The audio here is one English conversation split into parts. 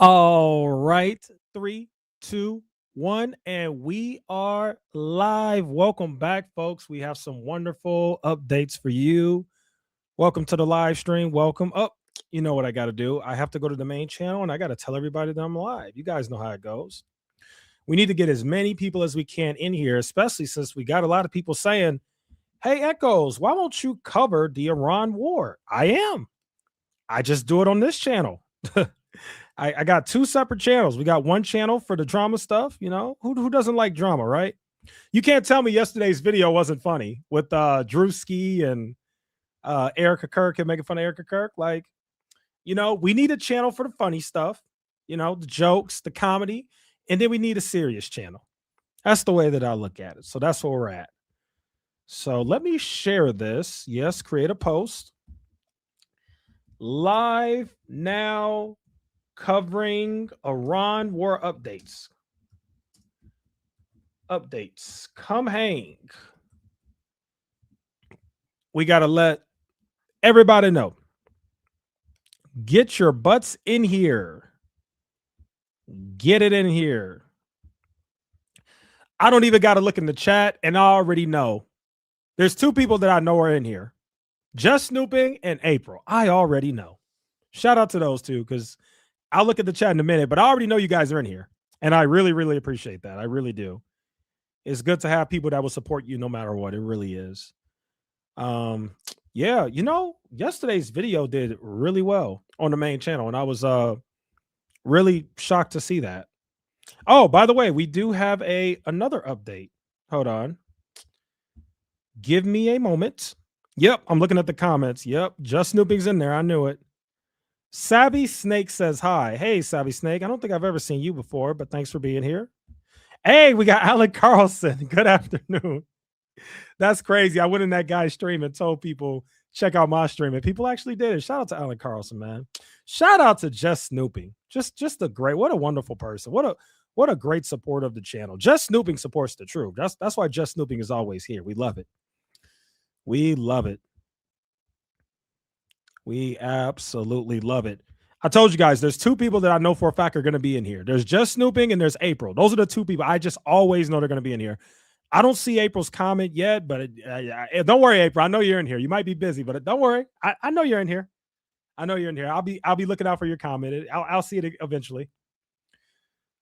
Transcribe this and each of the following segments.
All right. Three, two, one, and we are live. Welcome back, folks. We have some wonderful updates for you. Welcome to the live stream. Welcome up. You know what I got to do. I have to go to the main channel and I got to tell everybody that I'm live. You guys know how it goes. We need to get as many people as we can in here, especially since we got a lot of people saying, "Hey, Echoes, why won't you cover the Iran war?" I am. I just do it on this channel. I got two separate channels. We got one channel for the drama stuff. You know, who doesn't like drama, right? You can't tell me yesterday's video wasn't funny with Drewski and Erica Kirk and making fun of Erica Kirk. Like, we need a channel for the funny stuff, the jokes, the comedy, and then we need a serious channel. That's the way that I look at it. So that's where we're at. So let me share this. Yes, create a post. Live now covering Iran war updates. Come hang. We got to let everybody know. Get your butts in here. Get it in here. I don't even got to look in the chat, and I already know. There's two people that I know are in here. Just Snooping and April. I already know. Shout out to those two, because I'll look at the chat in a minute, but I already know you guys are in here. And I really, really appreciate that. I really do. It's good to have people that will support you no matter what. It really is. Yeah, yesterday's video did really well on the main channel, and I was really shocked to see that. Oh, by the way, we do have another update. Hold on. Give me a moment. Yep, I'm looking at the comments. Yep, Just Snooping's in there. I knew it. Savvy Snake says hi. Hey, Savvy Snake. I don't think I've ever seen you before, but thanks for being here. Hey, we got Alec Carlson. Good afternoon. That's crazy. I went in that guy's stream and told people, check out my stream, and people actually did it. Shout out to Alec Carlson, man. Shout out to Just Snooping. Just a great, what a wonderful person. What a great support of the channel. Just Snooping supports the truth. That's why Just Snooping is always here. We love it. We love it. We absolutely love it. I told you guys, there's two people that I know for a fact are going to be in here. There's Just Snooping and there's April. Those are the two people I just always know they're going to be in here. I don't see April's comment yet, but don't worry, April. I know you're in here. You might be busy, but don't worry. I know you're in here. I know you're in here. I'll be looking out for your comment. I'll see it eventually.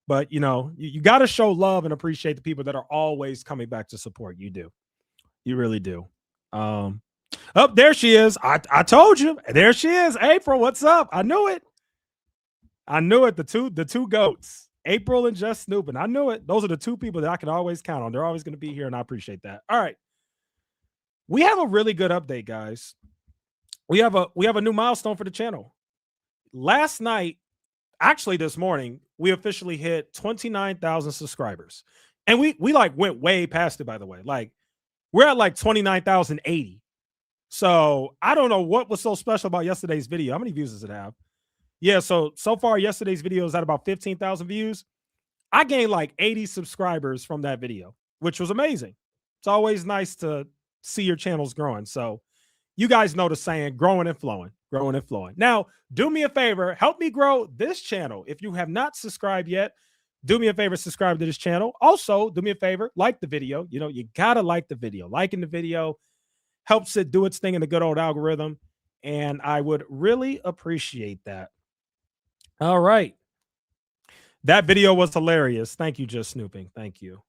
But you got to show love and appreciate the people that are always coming back to support. You do. You really do. Oh, there she is. I told you. There she is. April, what's up? I knew it. The two goats, April and Just Snooping. I knew it. Those are the two people that I can always count on. They're always going to be here, and I appreciate that. All right. We have a really good update, guys. We have a new milestone for the channel. Last night, actually this morning, we officially hit 29,000 subscribers. And we went way past it, by the way. Like, we're at 29,080. So I don't know what was so special about yesterday's video. How many views does it have? Yeah, so far yesterday's video is at about 15,000 views. I gained 80 subscribers from that video, which was amazing. It's always nice to see your channels growing. So you guys know the saying, growing and flowing, growing and flowing. Now, do me a favor, help me grow this channel. If you have not subscribed yet, do me a favor, subscribe to this channel. Also, do me a favor, like the video. You got to like the video. Liking the video helps it do its thing in the good old algorithm, and I would really appreciate that. All right. That video was hilarious. Thank you, Just Snooping. Thank you.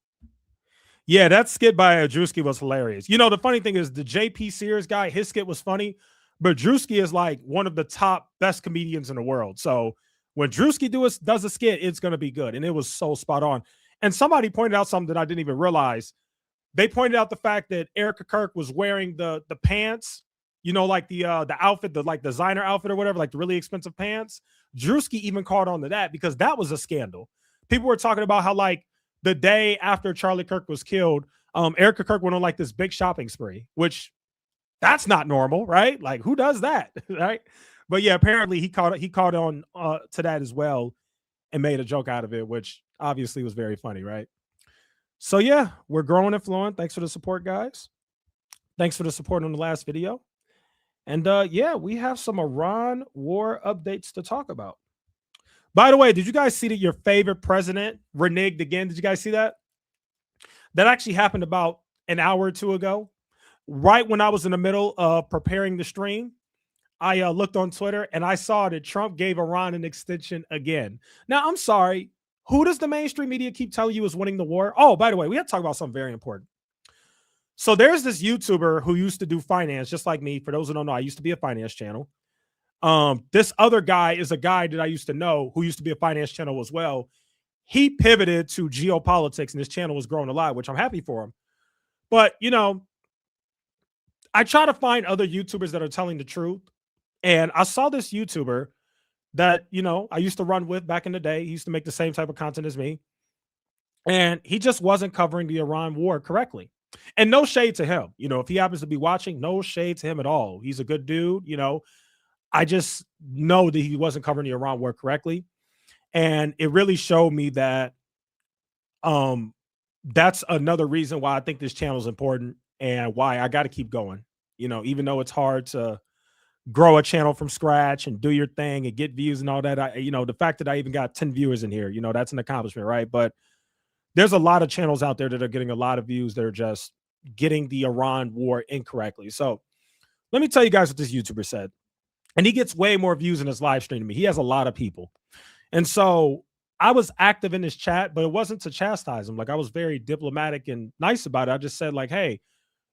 Yeah, that skit by Drewski was hilarious. The funny thing is the JP Sears guy, his skit was funny, but Drewski is one of the top best comedians in the world. So when Drewski does a skit, it's going to be good. And it was so spot on. And somebody pointed out something that I didn't even realize. They pointed out the fact that Erica Kirk was wearing the pants, the outfit, the designer outfit or whatever, the really expensive pants. Drewski even caught on to that because that was a scandal. People were talking about how the day after Charlie Kirk was killed, Erica Kirk went on this big shopping spree, which that's not normal, right? Who does that, right? But yeah, apparently he caught on to that as well and made a joke out of it, which obviously was very funny, right? So yeah, we're growing and flowing. Thanks for the support, guys. Thanks for the support on the last video. And yeah, we have some Iran war updates to talk about. By the way, did you guys see that your favorite president reneged again? Did you guys see that? That actually happened about an hour or two ago, right when I was in the middle of preparing the stream. I looked on Twitter and I saw that Trump gave Iran an extension again. Now, I'm sorry. Who does the mainstream media keep telling you is winning the war? Oh, by the way, we have to talk about something very important. So there's this YouTuber who used to do finance, just like me. For those who don't know, I used to be a finance channel. This other guy is a guy that I used to know who used to be a finance channel as well. He pivoted to geopolitics and his channel was growing a lot, which I'm happy for him. But, I try to find other YouTubers that are telling the truth. And I saw this YouTuber that, I used to run with back in the day. He used to make the same type of content as me. And he just wasn't covering the Iran war correctly. And no shade to him. If he happens to be watching, no shade to him at all. He's a good dude. I just know that he wasn't covering the Iran war correctly. And it really showed me that that's another reason why I think this channel is important and why I got to keep going. Even though it's hard to grow a channel from scratch and do your thing and get views and all that. The fact that I even got 10 viewers in here, that's an accomplishment, right? But there's a lot of channels out there that are getting a lot of views that are just getting the Iran war incorrectly. So let me tell you guys what this YouTuber said. And he gets way more views in his live stream than me. He has a lot of people. And so I was active in his chat, but it wasn't to chastise him. Like, I was very diplomatic and nice about it. I just said, like, hey,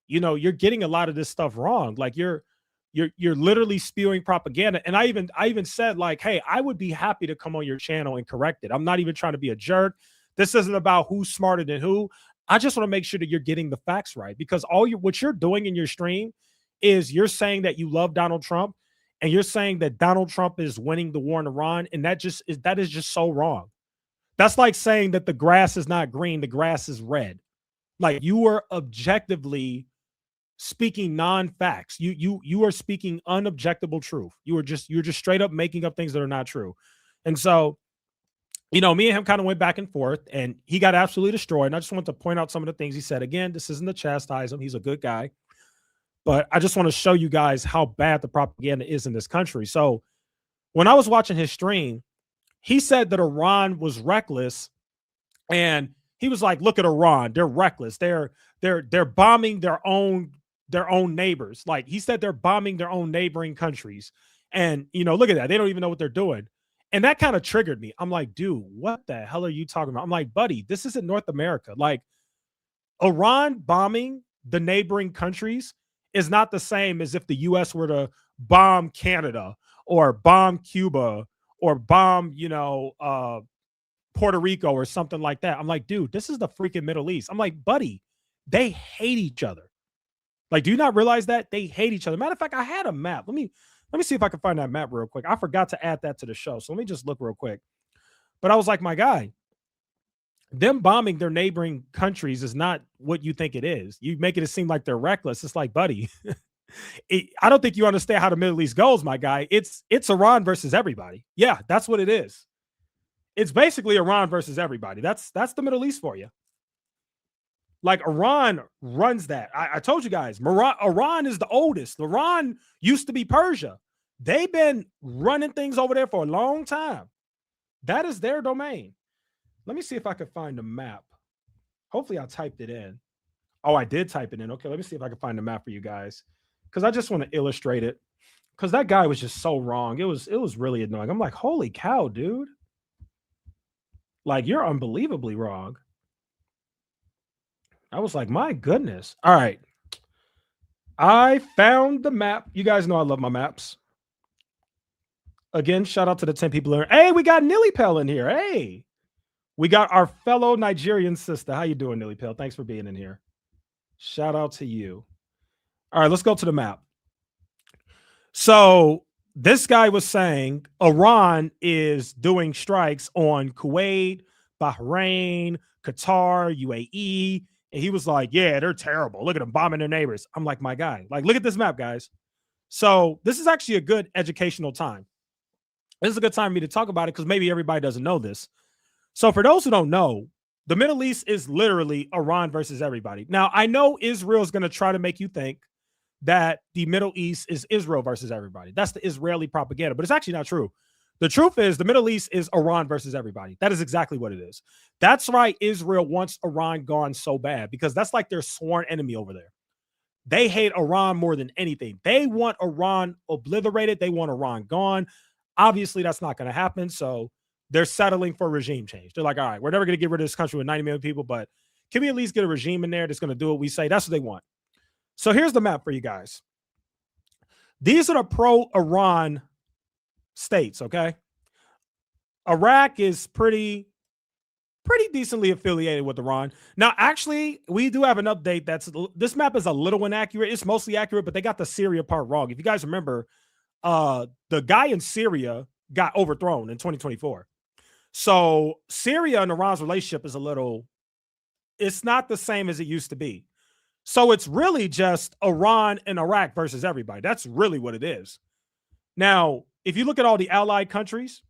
you're getting a lot of this stuff wrong. Like, you're literally spewing propaganda. And I even said, like, hey, I would be happy to come on your channel and correct it. I'm not even trying to be a jerk. This isn't about who's smarter than who. I just want to make sure that you're getting the facts right, because what you're doing in your stream is you're saying that you love Donald Trump and you're saying that Donald Trump is winning the war in Iran. And that is just so wrong. That's like saying that the grass is not green, the grass is red. Like, you are objectively speaking non-facts. You are speaking unobjectable truth. You're just straight up making up things that are not true. And so, me and him kind of went back and forth, and he got absolutely destroyed. And I just want to point out some of the things he said. Again, this isn't to chastise him. He's a good guy. But I just want to show you guys how bad the propaganda is in this country. So when I was watching his stream, he said that Iran was reckless, and he was like, look at Iran. They're reckless. They're bombing their own neighbors. Like, he said they're bombing their own neighboring countries. And, look at that. They don't even know what they're doing. And that kind of triggered me. I'm like, dude, what the hell are you talking about? I'm like, buddy, this isn't North America. Like, Iran bombing the neighboring countries is not the same as if the U.S. were to bomb Canada or bomb Cuba or bomb, Puerto Rico or something like that. I'm like, dude, this is the freaking Middle East. I'm like, buddy, they hate each other. Like, do you not realize that? They hate each other. Matter of fact, I had a map. Let me see if I can find that map real quick. I forgot to add that to the show. So let me just look real quick. But I was like, my guy, them bombing their neighboring countries is not what you think it is. You make it seem like they're reckless. It's like, buddy, I don't think you understand how the Middle East goes, my guy. It's Iran versus everybody. Yeah, that's what it is. It's basically Iran versus everybody. That's the Middle East for you. Like, Iran runs that. I told you guys, Iran is the oldest. Iran used to be Persia. They've been running things over there for a long time. That is their domain. Let me see if I can find the map. Hopefully I typed it in. Oh, I did type it in. Okay, let me see if I can find the map for you guys, because I just want to illustrate it, because that guy was just so wrong. It was really annoying. I'm like, holy cow, dude. Like, you're unbelievably wrong. I was like, my goodness. All right. I found the map. You guys know I love my maps. Again, shout out to the 10 people in. Hey, we got Nilly Pell in here. Hey, we got our fellow Nigerian sister. How you doing, Nilly Pell? Thanks for being in here. Shout out to you. All right, let's go to the map. So this guy was saying Iran is doing strikes on Kuwait, Bahrain, Qatar, UAE. And he was like, yeah, they're terrible. Look at them bombing their neighbors. I'm like, my guy, like, look at this map, guys. So this is actually a good educational time. This is a good time for me to talk about it, because maybe everybody doesn't know this. So for those who don't know, the Middle East is literally Iran versus everybody. Now, I know Israel is going to try to make you think that the Middle East is Israel versus everybody. That's the Israeli propaganda, but it's actually not true. The truth is, the Middle East is Iran versus everybody. That is exactly what it is. That's why Israel wants Iran gone so bad, because that's like their sworn enemy over there. They hate Iran more than anything. They want Iran obliterated. They want Iran gone. Obviously, that's not going to happen. So they're settling for regime change. They're like, all right, we're never going to get rid of this country with 90 million people, but can we at least get a regime in there that's going to do what we say? That's what they want. So here's the map for you guys. These are the pro-Iran states, okay? Iraq is pretty decently affiliated with Iran. Now, actually, we do have an update this map is a little inaccurate. It's mostly accurate, but they got the Syria part wrong. If you guys remember, the guy in Syria got overthrown in 2024. So Syria and Iran's relationship is it's not the same as it used to be. So it's really just Iran and Iraq versus everybody. That's really what it is. Now, if you look at all the allied countries,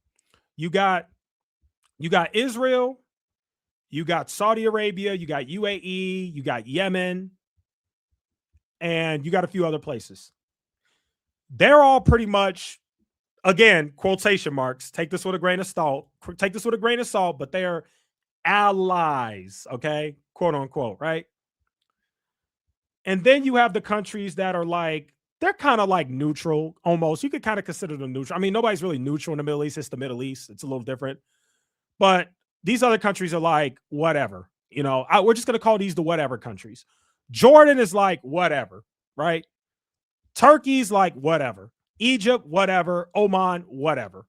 you got Israel, you got Saudi Arabia, you got UAE, you got Yemen, and you got a few other places. They're all pretty much, again, quotation marks. Take this with a grain of salt. But they're allies, okay? Quote unquote, right? And then you have the countries that are like, they're kind of like neutral almost. You could kind of consider them neutral. I mean, nobody's really neutral in the Middle East. It's the Middle East. It's a little different. But these other countries are like, whatever. We're just going to call these the whatever countries. Jordan is like, whatever, right? Turkey's like, whatever. Egypt, whatever. Oman, whatever.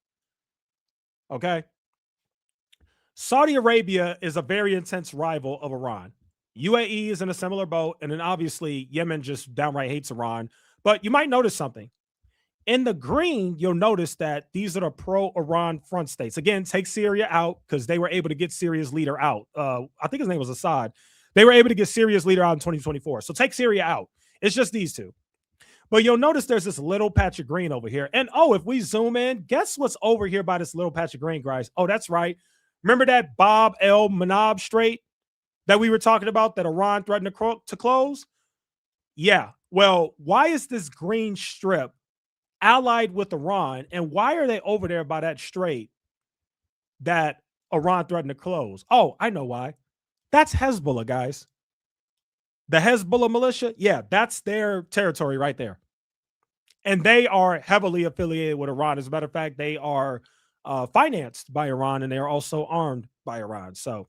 Okay? Saudi Arabia is a very intense rival of Iran. UAE is in a similar boat. And then obviously Yemen just downright hates Iran. But you might notice something. In the green, you'll notice that these are the pro-Iran front states. Again, take Syria out because they were able to get Syria's leader out. I think his name was Assad. They were able to get Syria's leader out in 2024. So take Syria out. It's just these two. But you'll notice there's this little patch of green over here. And if we zoom in, guess what's over here by this little patch of green, guys? Oh, that's right. Remember that Bab el Manab Strait that we were talking about that Iran threatened to close? Yeah. Well, why is this green strip allied with Iran, and why are they over there by that strait that Iran threatened to close? Oh, I know why. That's Hezbollah, guys. The Hezbollah militia, yeah, that's their territory right there. And they are heavily affiliated with Iran. As a matter of fact, they are financed by Iran, and they are also armed by Iran. So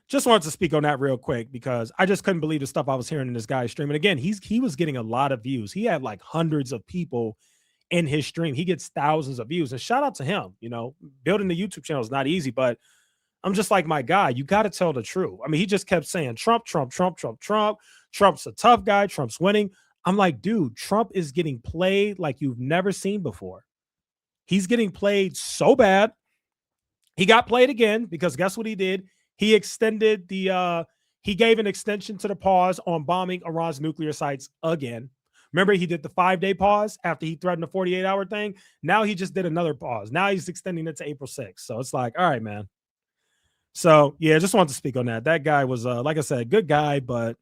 just wanted to speak on that real quick because I just couldn't believe the stuff I was hearing in this guy's stream. And again, he was getting a lot of views. He had like hundreds of people in his stream. He gets thousands of views. And shout out to him. Building the YouTube channel is not easy, but I'm just like, my guy, you got to tell the truth. I mean, he just kept saying Trump, Trump, Trump, Trump, Trump. Trump's a tough guy. Trump's winning. I'm like, dude, Trump is getting played like you've never seen before. He's getting played so bad. He got played again because guess what he did? He extended he gave an extension to the pause on bombing Iran's nuclear sites again. Remember, he did the 5-day pause after he threatened a 48-hour thing. Now he just did another pause. Now he's extending it to April 6th. So it's like, all right, man. So yeah, just wanted to speak on that. That guy was, like I said, good guy, but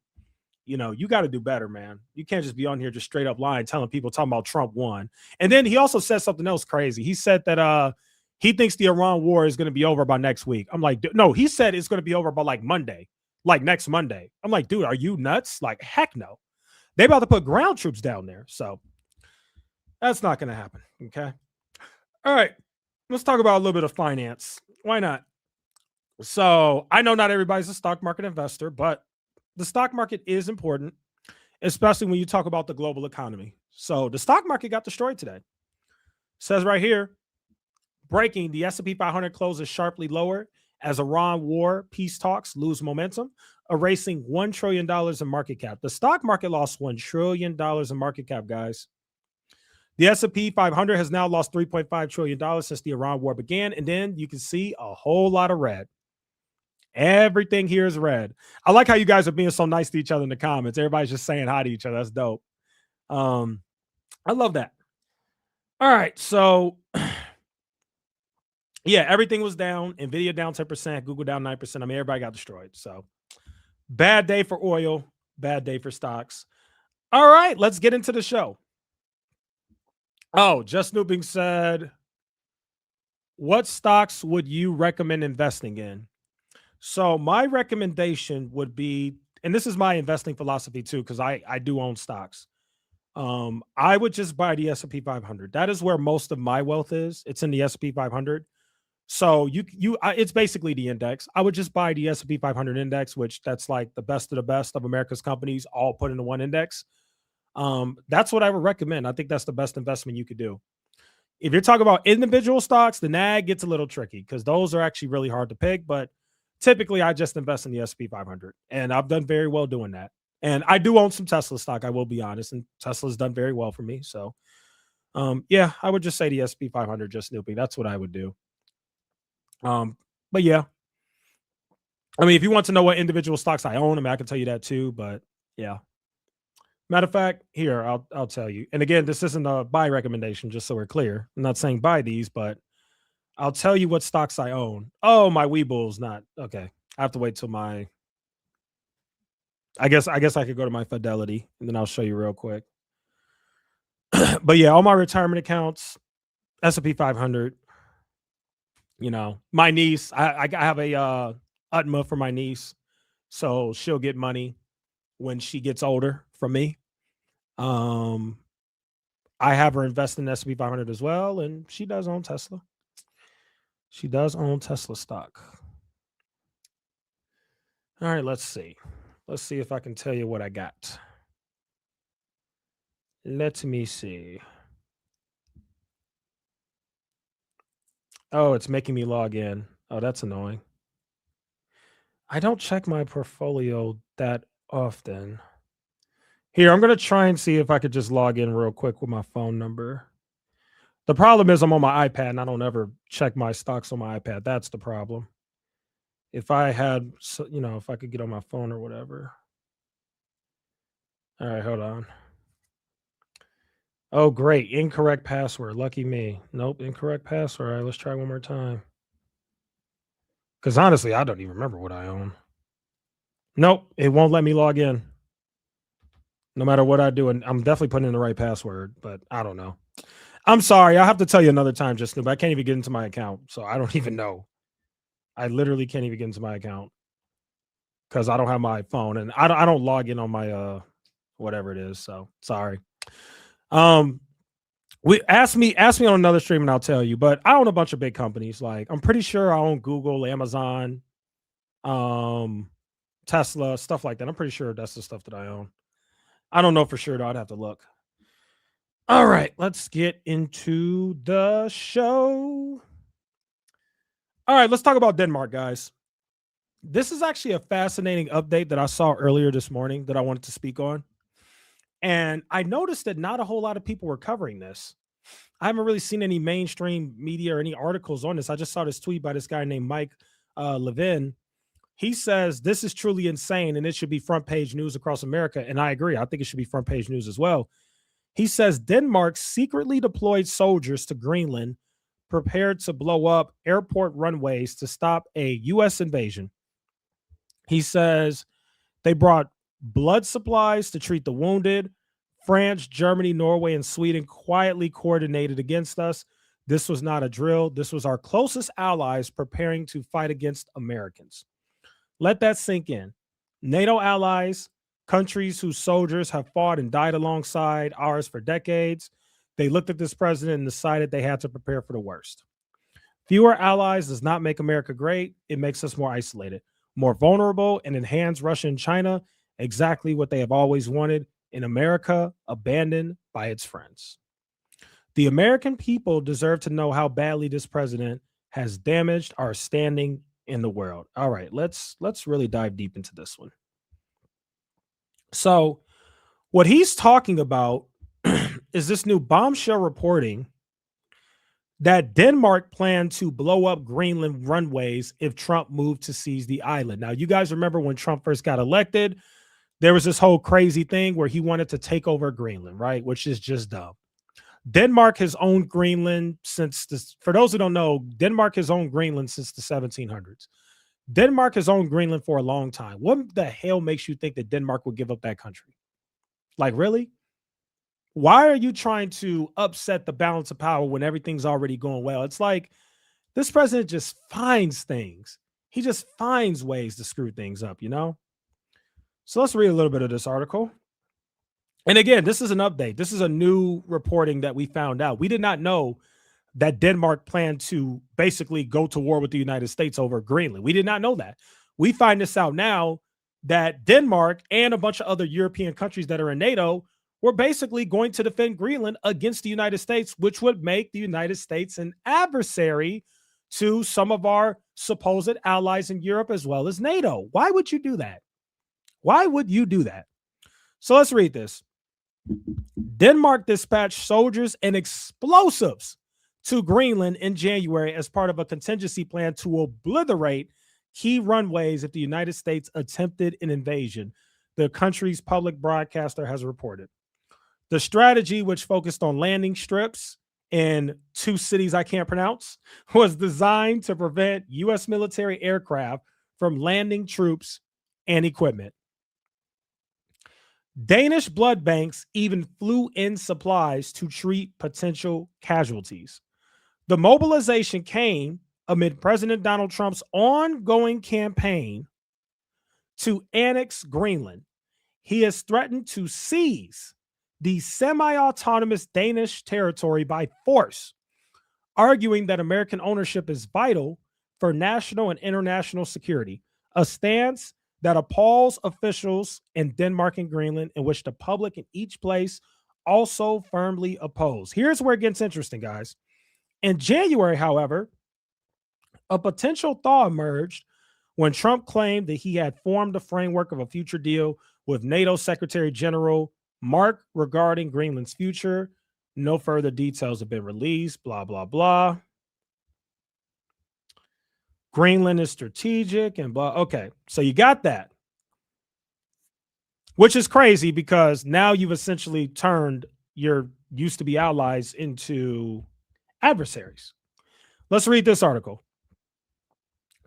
you got to do better, man. You can't just be on here just straight up lying, talking about Trump won. And then he also said something else crazy. He said that he thinks the Iran war is going to be over by next week. I'm like, no, he said it's going to be over by like Monday, like next Monday. I'm like, dude, are you nuts? Like, heck no. They about to put ground troops down there. So that's not going to happen. Okay. All right. Let's talk about a little bit of finance. Why not? So I know not everybody's a stock market investor, but the stock market is important, especially when you talk about the global economy. So the stock market got destroyed today. It says right here, breaking, the S&P 500 closes sharply lower as Iran war peace talks lose momentum, erasing $1 trillion in market cap. The stock market lost $1 trillion in market cap, guys. The S&P 500 has now lost $3.5 trillion since the Iran war began. And then you can see a whole lot of red. Everything here is red. I like how you guys are being so nice to each other in the comments. Everybody's just saying hi to each other. That's dope. I love that. All right. So yeah, everything was down. Nvidia down 10%, Google down 9%. I mean, everybody got destroyed. So bad day for oil, bad day for stocks. All right, let's get into the show. Oh, Just Snooping said, What stocks would you recommend investing in? So my recommendation would be, and this is my investing philosophy too, because I do own stocks. I would just buy the S&P 500. That is where most of my wealth is. It's in the S&P 500. So it's basically the index. I would just buy the S&P 500 index, which that's like the best of the best of America's companies, all put into one index. That's what I would recommend. I think that's the best investment you could do. If you're talking about individual stocks, the NAG gets a little tricky because those are actually really hard to pick. But typically, I just invest in the S&P 500, and I've done very well doing that. And I do own some Tesla stock. I will be honest, and Tesla's done very well for me. So, yeah, I would just say the S&P 500, just snooping. That's what I would do. But yeah, I mean, if you want to know what individual stocks I own, I mean, I can tell you that too. But yeah, matter of fact, here I'll tell you. And again, this isn't a buy recommendation, just so we're clear. I'm not saying buy these, but I'll tell you what stocks I own. Oh, my Weebulls not okay. I have to wait till my. I guess I could go to my Fidelity and then I'll show you real quick. But yeah, all my retirement accounts, S&P 500. You know, my niece. I have a UTMA for my niece, so she'll get money when she gets older from me. Um, I have her invest in S&P 500 as well, and she does own Tesla. She does own Tesla stock. All right, let's see. Let's see if I can tell you what I got. Let me see. Oh, it's making me log in. Oh, that's annoying. I don't check my portfolio that often. Here, I'm going to try and see if I could just log in real quick with my phone number. The problem is I'm on my iPad and I don't ever check my stocks on my iPad. That's the problem. If I had, if I could get on my phone or whatever. All right, hold on. Oh, great. Incorrect password. Lucky me. Nope, incorrect password. All right, let's try one more time. Because honestly, I don't even remember what I own. Nope, it won't let me log in. No matter what I do. And I'm definitely putting in the right password, but I don't know. I'm sorry. I'll have to tell you another time, just but I can't even get into my account. So I don't even know. I literally can't even get into my account because I don't have my phone and I don't log in on my whatever it is. So sorry. We ask me on another stream and I'll tell you, but I own a bunch of big companies. Like I'm pretty sure I own Google, Amazon, Tesla, stuff like that. I'm pretty sure that's the stuff that I own. I don't know for sure though. I'd have to look. All right, let's get into the show. All right, let's talk about Denmark, guys. This is actually a fascinating update that I saw earlier this morning that I wanted to speak on. And I noticed that not a whole lot of people were covering this. I haven't really seen any mainstream media or any articles on this. I just saw this tweet by this guy named Mike Levin. He says this is truly insane and it should be front page news across America. And I agree. I think it should be front page news as well. He says Denmark secretly deployed soldiers to Greenland, prepared to blow up airport runways to stop a U.S. invasion. He says they brought blood supplies to treat the wounded. France, Germany, Norway, and Sweden quietly coordinated against us. This was not a drill. This was our closest allies preparing to fight against Americans. Let that sink in. NATO allies, countries whose soldiers have fought and died alongside ours for decades. They looked at this president and decided they had to prepare for the worst. Fewer allies does not make America great. It makes us more isolated, more vulnerable, and enhance Russia and China, exactly what they have always wanted in America, abandoned by its friends. The American people deserve to know how badly this president has damaged our standing in the world. All right, let's really dive deep into this one. So, what he's talking about is this new bombshell reporting that Denmark planned to blow up Greenland runways if Trump moved to seize the island. Now, you guys remember when Trump first got elected, there was this whole crazy thing where he wanted to take over Greenland, right? Which is just dumb. Denmark has owned Greenland since this, for those who don't know, Denmark has owned Greenland since the 1700s. Denmark has owned Greenland for a long time. What the hell makes you think that Denmark would give up that country? Like, really? Why are you trying to upset the balance of power when everything's already going well? It's like This president just finds things. He just finds ways to screw things up, you know? So let's read a little bit of this article. And again, this is an update. This is a new reporting that we found out. We did not know that Denmark planned to basically go to war with the United States over Greenland. We did not know that. We find this out now that Denmark and a bunch of other European countries that are in NATO were basically going to defend Greenland against the United States, which would make the United States an adversary to some of our supposed allies in Europe as well as NATO. Why would you do that? Why would you do that? So let's read this. Denmark dispatched soldiers and explosives to Greenland in January as part of a contingency plan to obliterate key runways if the United States attempted an invasion, the country's public broadcaster has reported. The strategy, which focused on landing strips in two cities I can't pronounce, was designed to prevent U.S. military aircraft from landing troops and equipment. Danish blood banks even flew in supplies to treat potential casualties. The mobilization came amid President Donald Trump's ongoing campaign to annex Greenland. He has threatened to seize the semi-autonomous Danish territory by force, arguing that American ownership is vital for national and international security, a stance that appalls officials in Denmark and Greenland, in which the public in each place also firmly oppose. Here's where it gets interesting, guys. In January, however, a potential thaw emerged when Trump claimed that he had formed a framework of a future deal with NATO Secretary General Mark regarding Greenland's future. No further details have been released, blah, blah, blah. Greenland is strategic and blah. Okay, so you got that, which is crazy because now you've essentially turned your used to be allies into adversaries. Let's read this article.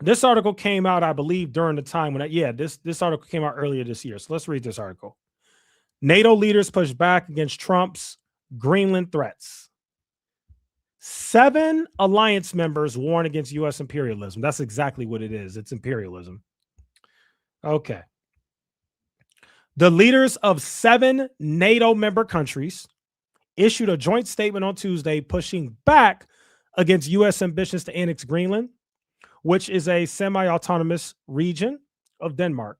This article came out, I believe, during the time when, this article came out earlier this year. So let's read this article. NATO leaders push back against Trump's Greenland threats. 7 alliance members warn against U.S. imperialism. That's exactly what it is. It's imperialism. Okay. The leaders of 7 NATO member countries issued a joint statement on Tuesday pushing back against U.S. ambitions to annex Greenland, which is a semi-autonomous region of Denmark.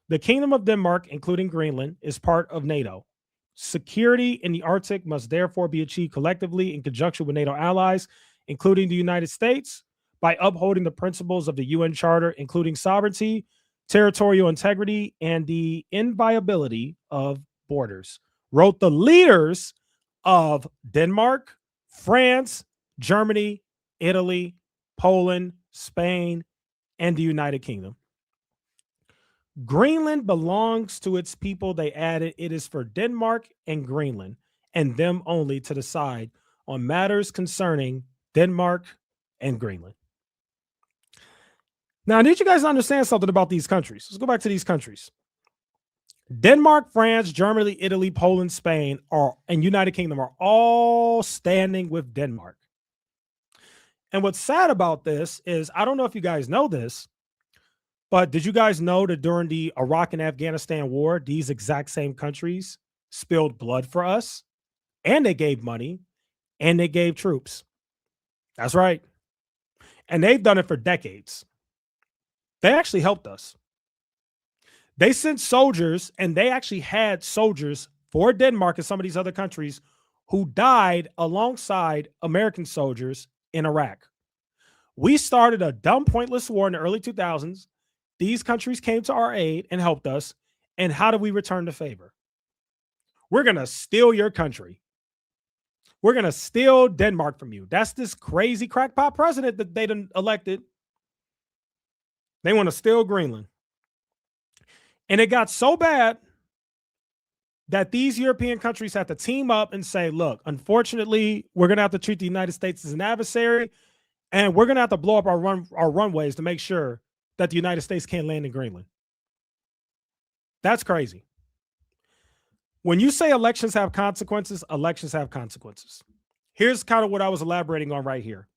The Kingdom of Denmark, including Greenland, is part of NATO. Security in the Arctic must therefore be achieved collectively in conjunction with NATO allies, including the United States, by upholding the principles of the UN Charter, including sovereignty, territorial integrity, and the inviolability of borders, wrote the leaders of Denmark, France, Germany, Italy, Poland, Spain, and the United Kingdom. Greenland belongs to its people, they added. It is for Denmark and Greenland, and them only, to decide on matters concerning Denmark and Greenland. Now, I need you guys to understand something about these countries. Let's go back to these countries. Denmark, France, Germany, Italy, Poland, Spain, and United Kingdom are all standing with Denmark. And what's sad about this is, I don't know if you guys know this, but did you guys know that during the Iraq and Afghanistan war, these exact same countries spilled blood for us, and they gave money, and they gave troops? That's right. And they've done it for decades. They actually helped us. They sent soldiers, and they actually had soldiers for Denmark and some of these other countries who died alongside American soldiers in Iraq. We started a dumb, pointless war in the early 2000s. These countries came to our aid and helped us. And how do we return the favor? We're going to steal your country. We're going to steal Denmark from you. That's this crazy crackpot president that they done elected. They want to steal Greenland. And it got so bad that these European countries had to team up and say, look, unfortunately, we're going to have to treat the United States as an adversary, and we're going to have to blow up our runways to make sure that the United States can't land in Greenland. That's crazy. When you say elections have consequences, elections have consequences. Here's kind of what I was elaborating on right here.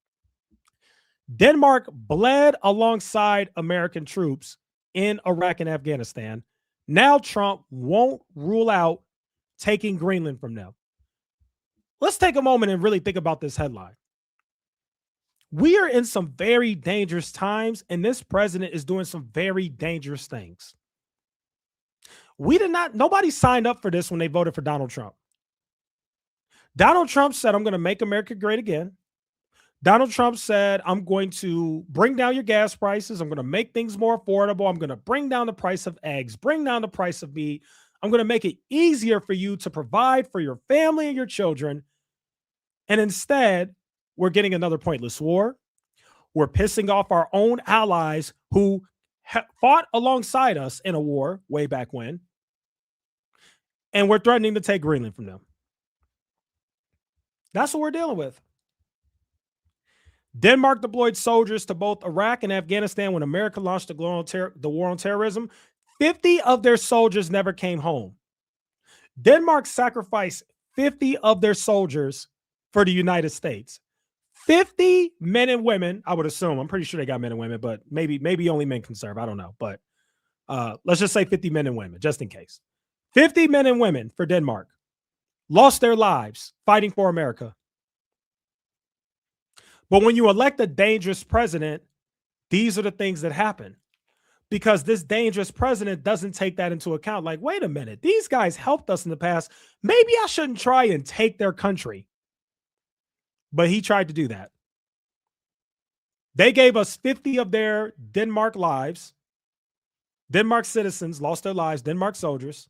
Denmark bled alongside American troops in Iraq and Afghanistan. Now Trump won't rule out taking Greenland from them. Let's take a moment and really think about this headline. We are in some very dangerous times, and this president is doing some very dangerous things. Nobody signed up for this when they voted for Donald Trump. Donald Trump said, I'm going to make America great again. Donald Trump said, I'm going to bring down your gas prices. I'm going to make things more affordable. I'm going to bring down the price of eggs, bring down the price of meat. I'm going to make it easier for you to provide for your family and your children. And instead, we're getting another pointless war. We're pissing off our own allies who fought alongside us in a war way back when. And we're threatening to take Greenland from them. That's what we're dealing with. Denmark deployed soldiers to both Iraq and Afghanistan when America launched the war on terrorism. 50 of their soldiers never came home. Denmark sacrificed 50 of their soldiers for the United States. 50 men and women, I would assume. I'm pretty sure they got men and women, but maybe only men can serve. I don't know. But let's just say 50 men and women, just in case. 50 men and women for Denmark lost their lives fighting for America. But when you elect a dangerous president, these are the things that happen. Because this dangerous president doesn't take that into account. Like, wait a minute, these guys helped us in the past. Maybe I shouldn't try and take their country. But he tried to do that. They gave us 50 of their Denmark lives. Denmark citizens lost their lives, Denmark soldiers.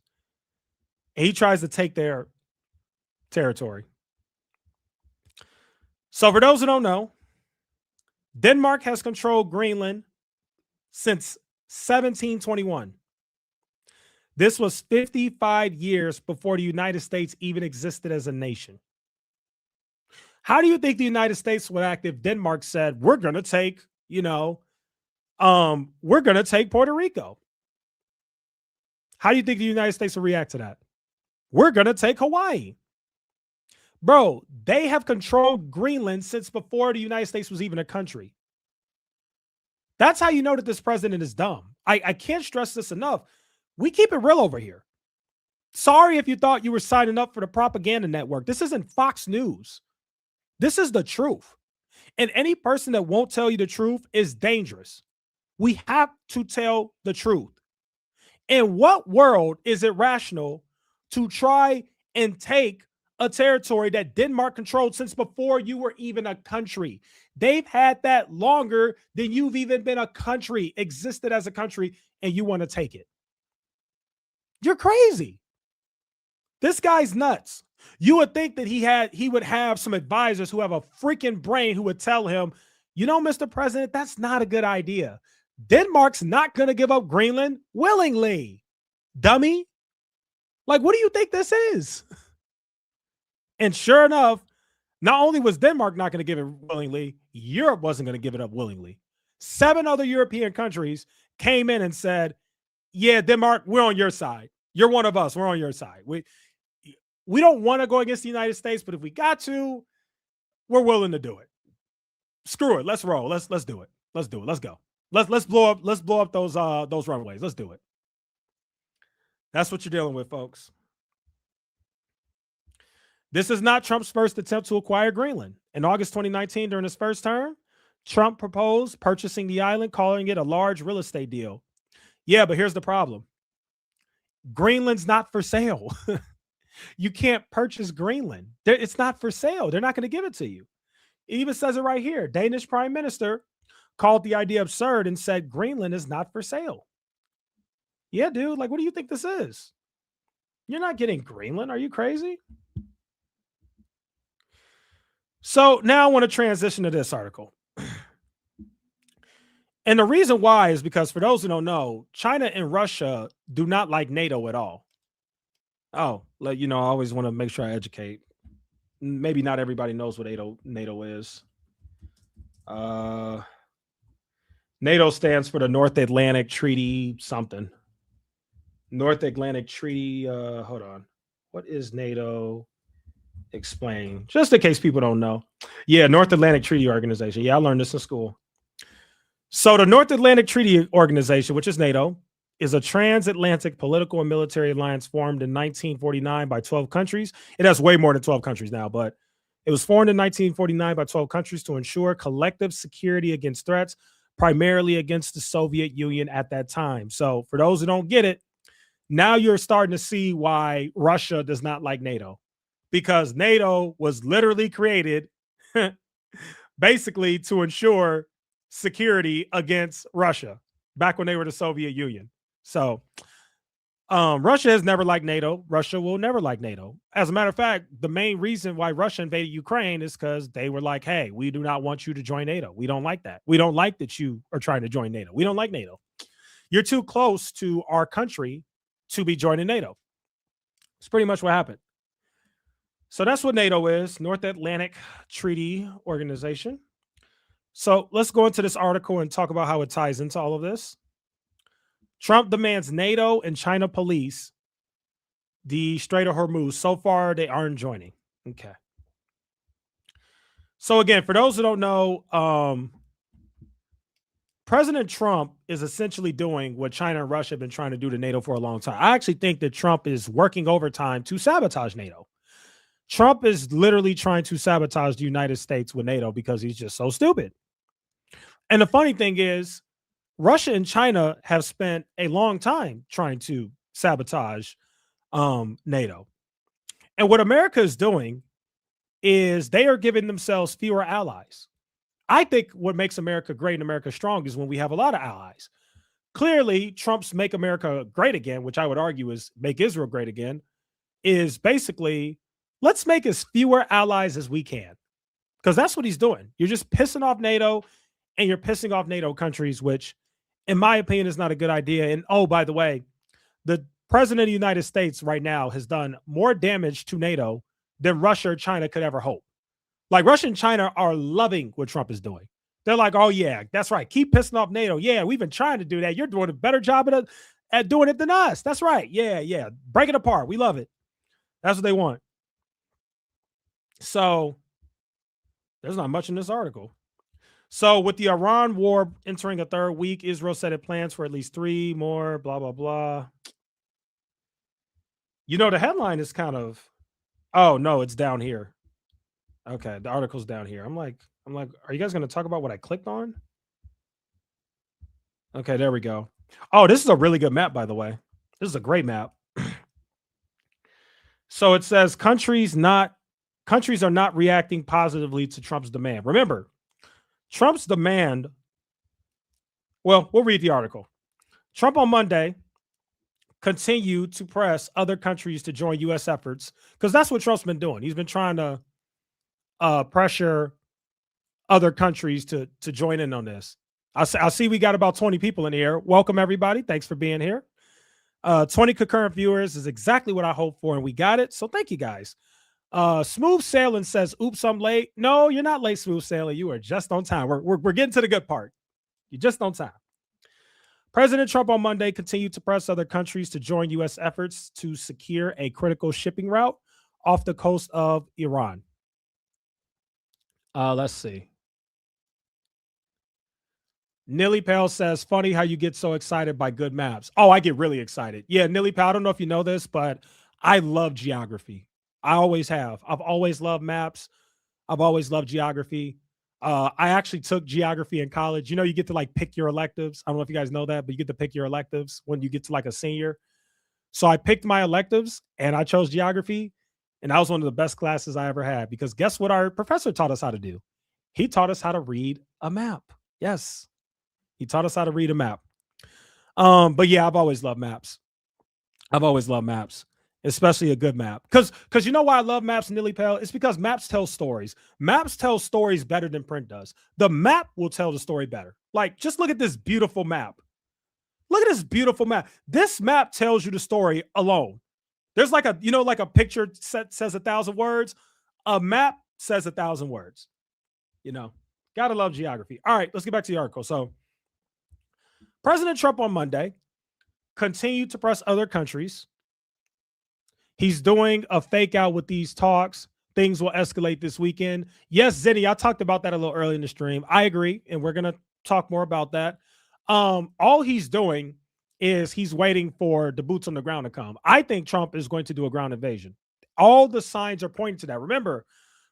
And he tries to take their territory. So for those who don't know, Denmark has controlled Greenland since 1721. This was 55 years before the United States even existed as a nation. How do you think the United States would act if Denmark said, we're going to take, we're going to take Puerto Rico? How do you think the United States would react to that? We're going to take Hawaii. Bro, they have controlled Greenland since before the United States was even a country. That's how you know that this president is dumb. I can't stress this enough. We keep it real over here. Sorry if you thought you were signing up for the propaganda network. This isn't Fox News. This is the truth. And any person that won't tell you the truth is dangerous. We have to tell the truth. In what world is it rational to try and take a territory that Denmark controlled since before you were even a country? They've had that longer than you've even been a country, existed as a country, and you want to take it. You're crazy. This guy's nuts. You would think that he would have some advisors who have a freaking brain who would tell him, Mr. President, that's not a good idea. Denmark's not going to give up Greenland willingly. Dummy. Like, what do you think this is? And sure enough, not only was Denmark not going to give it willingly, Europe wasn't going to give it up willingly. 7 other European countries came in and said, yeah, Denmark, we're on your side. You're one of us. We're on your side. We don't want to go against the United States, but if we got to, we're willing to do it. Screw it. Let's roll. Let's do it. Let's do it. Let's go. Let's blow up those runways. Let's do it. That's what you're dealing with, folks. This is not Trump's first attempt to acquire Greenland. In August 2019, during his first term, Trump proposed purchasing the island, calling it a large real estate deal. Yeah, but here's the problem. Greenland's not for sale. You can't purchase Greenland. It's not for sale. They're not going to give it to you. It even says it right here. Danish Prime Minister called the idea absurd and said Greenland is not for sale. Yeah, dude. Like, what do you think this is? You're not getting Greenland. Are you crazy? So now I want to transition to this article. And the reason why is because, for those who don't know, China and Russia do not like NATO at all. Oh, I always want to make sure I educate. Maybe not everybody knows what NATO is. NATO stands for the North Atlantic Treaty something. North Atlantic Treaty. Hold on. What is NATO? Explain. Just in case people don't know. Yeah, North Atlantic Treaty Organization. Yeah, I learned this in school. So the North Atlantic Treaty Organization, which is NATO, is a transatlantic political and military alliance formed in 1949 by 12 countries. It has way more than 12 countries now, but it was formed in 1949 by 12 countries to ensure collective security against threats, primarily against the Soviet Union at that time. So for those who don't get it, now you're starting to see why Russia does not like NATO, because NATO was literally created basically to ensure security against Russia back when they were the Soviet Union. So Russia has never liked NATO. Russia will never like NATO. As a matter of fact, the main reason why Russia invaded Ukraine is because they were like, hey, we do not want you to join NATO. We don't like that. We don't like that you are trying to join NATO. We don't like NATO. You're too close to our country to be joining NATO. It's pretty much what happened. So that's what NATO is, North Atlantic Treaty Organization. So let's go into this article and talk about how it ties into all of this. Trump demands NATO and China police the Strait of Hormuz. So far, they aren't joining. Okay. So again, for those who don't know, President Trump is essentially doing what China and Russia have been trying to do to NATO for a long time. I actually think that Trump is working overtime to sabotage NATO. Trump is literally trying to sabotage the United States with NATO because he's just so stupid. And the funny thing is, Russia and China have spent a long time trying to sabotage NATO. And what America is doing is they are giving themselves fewer allies. I think what makes America great and America strong is when we have a lot of allies. Clearly, Trump's Make America Great Again, which I would argue is Make Israel Great Again, is basically let's make as fewer allies as we can, because that's what he's doing. You're just pissing off NATO and you're pissing off NATO countries, which in my opinion is not a good idea. And oh, by the way, the president of the United States right now has done more damage to NATO than Russia or China could ever hope. Like Russia and China are loving what Trump is doing. They're like, oh yeah, that's right. Keep pissing off NATO. Yeah, we've been trying to do that. You're doing a better job at doing it than us. That's right. Yeah. Break it apart. We love it. That's what they want. So there's not much in this article. So with the Iran war entering a third week, Israel said it plans for at least 3 more, blah, blah, blah. You know, the headline is kind of, oh no, it's down here. Okay, the article's down here. I'm like, are you guys going to talk about what I clicked on? Okay, there we go. Oh, this is a really good map, by the way. This is a great map. So it says countries are not reacting positively to Trump's demand. Remember, Trump's demand, well, we'll read the article. Trump on Monday continued to press other countries to join U.S. efforts, because that's what Trump's been doing. He's been trying to pressure other countries to join in on this. I see we got about 20 people in here. Welcome, everybody. Thanks for being here. 20 concurrent viewers is exactly what I hoped for, and we got it. So thank you, guys. Smooth Sailing says, oops, I'm late. No, you're not late, Smooth Sailing. You are just on time. We're getting to the good part. You're just on time. President Trump on Monday continued to press other countries to join U.S. efforts to secure a critical shipping route off the coast of Iran. Let's see. Nilly Pale says, funny how you get so excited by good maps. Oh, I get really excited. Yeah, Nilly Pale, I don't know if you know this, but I love geography. I always have. I've always loved maps. I've always loved geography. I actually took geography in college. You know, you get to like pick your electives. I don't know if you guys know that, but you get to pick your electives when you get to like a senior. So I picked my electives and I chose geography. And that was one of the best classes I ever had, because guess what our professor taught us how to do? He taught us how to read a map. Yes. He taught us how to read a map. But yeah, I've always loved maps. I've always loved maps, especially a good map. Because you know why I love maps, Nilly Pale? It's because maps tell stories. Maps tell stories better than print does. The map will tell the story better. Like, just look at this beautiful map. Look at this beautiful map. This map tells you the story alone. There's like a, you know, like a picture says 1,000 words. A map says 1,000 words. You know, gotta love geography. All right, let's get back to the article. So President Trump on Monday continued to press other countries. He's doing a fake out with these talks. Things will escalate this weekend. Yes, Zenny, I talked about that a little early in the stream. I agree, and we're going to talk more about that. All he's doing is he's waiting for the boots on the ground to come. I think Trump is going to do a ground invasion. All the signs are pointing to that. Remember,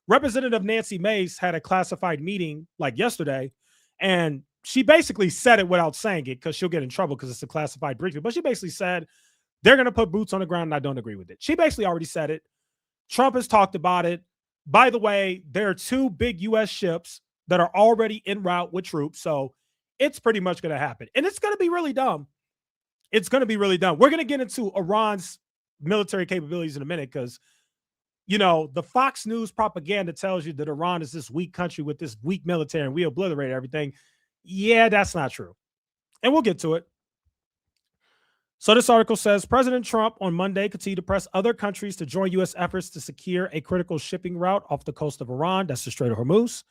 Representative Nancy Mace had a classified meeting like yesterday, and she basically said it without saying it because she'll get in trouble because it's a classified briefing. But she basically said they're going to put boots on the ground, and I don't agree with it. She basically already said it. Trump has talked about it. By the way, there are two big U.S. ships that are already en route with troops. So it's pretty much going to happen. And it's going to be really dumb. It's going to be really dumb. We're going to get into Iran's military capabilities in a minute because, you know, the Fox News propaganda tells you that Iran is this weak country with this weak military and we obliterate everything. Yeah, that's not true. And we'll get to it. So this article says President Trump on Monday continued to press other countries to join U.S. efforts to secure a critical shipping route off the coast of Iran. That's the Strait of Hormuz.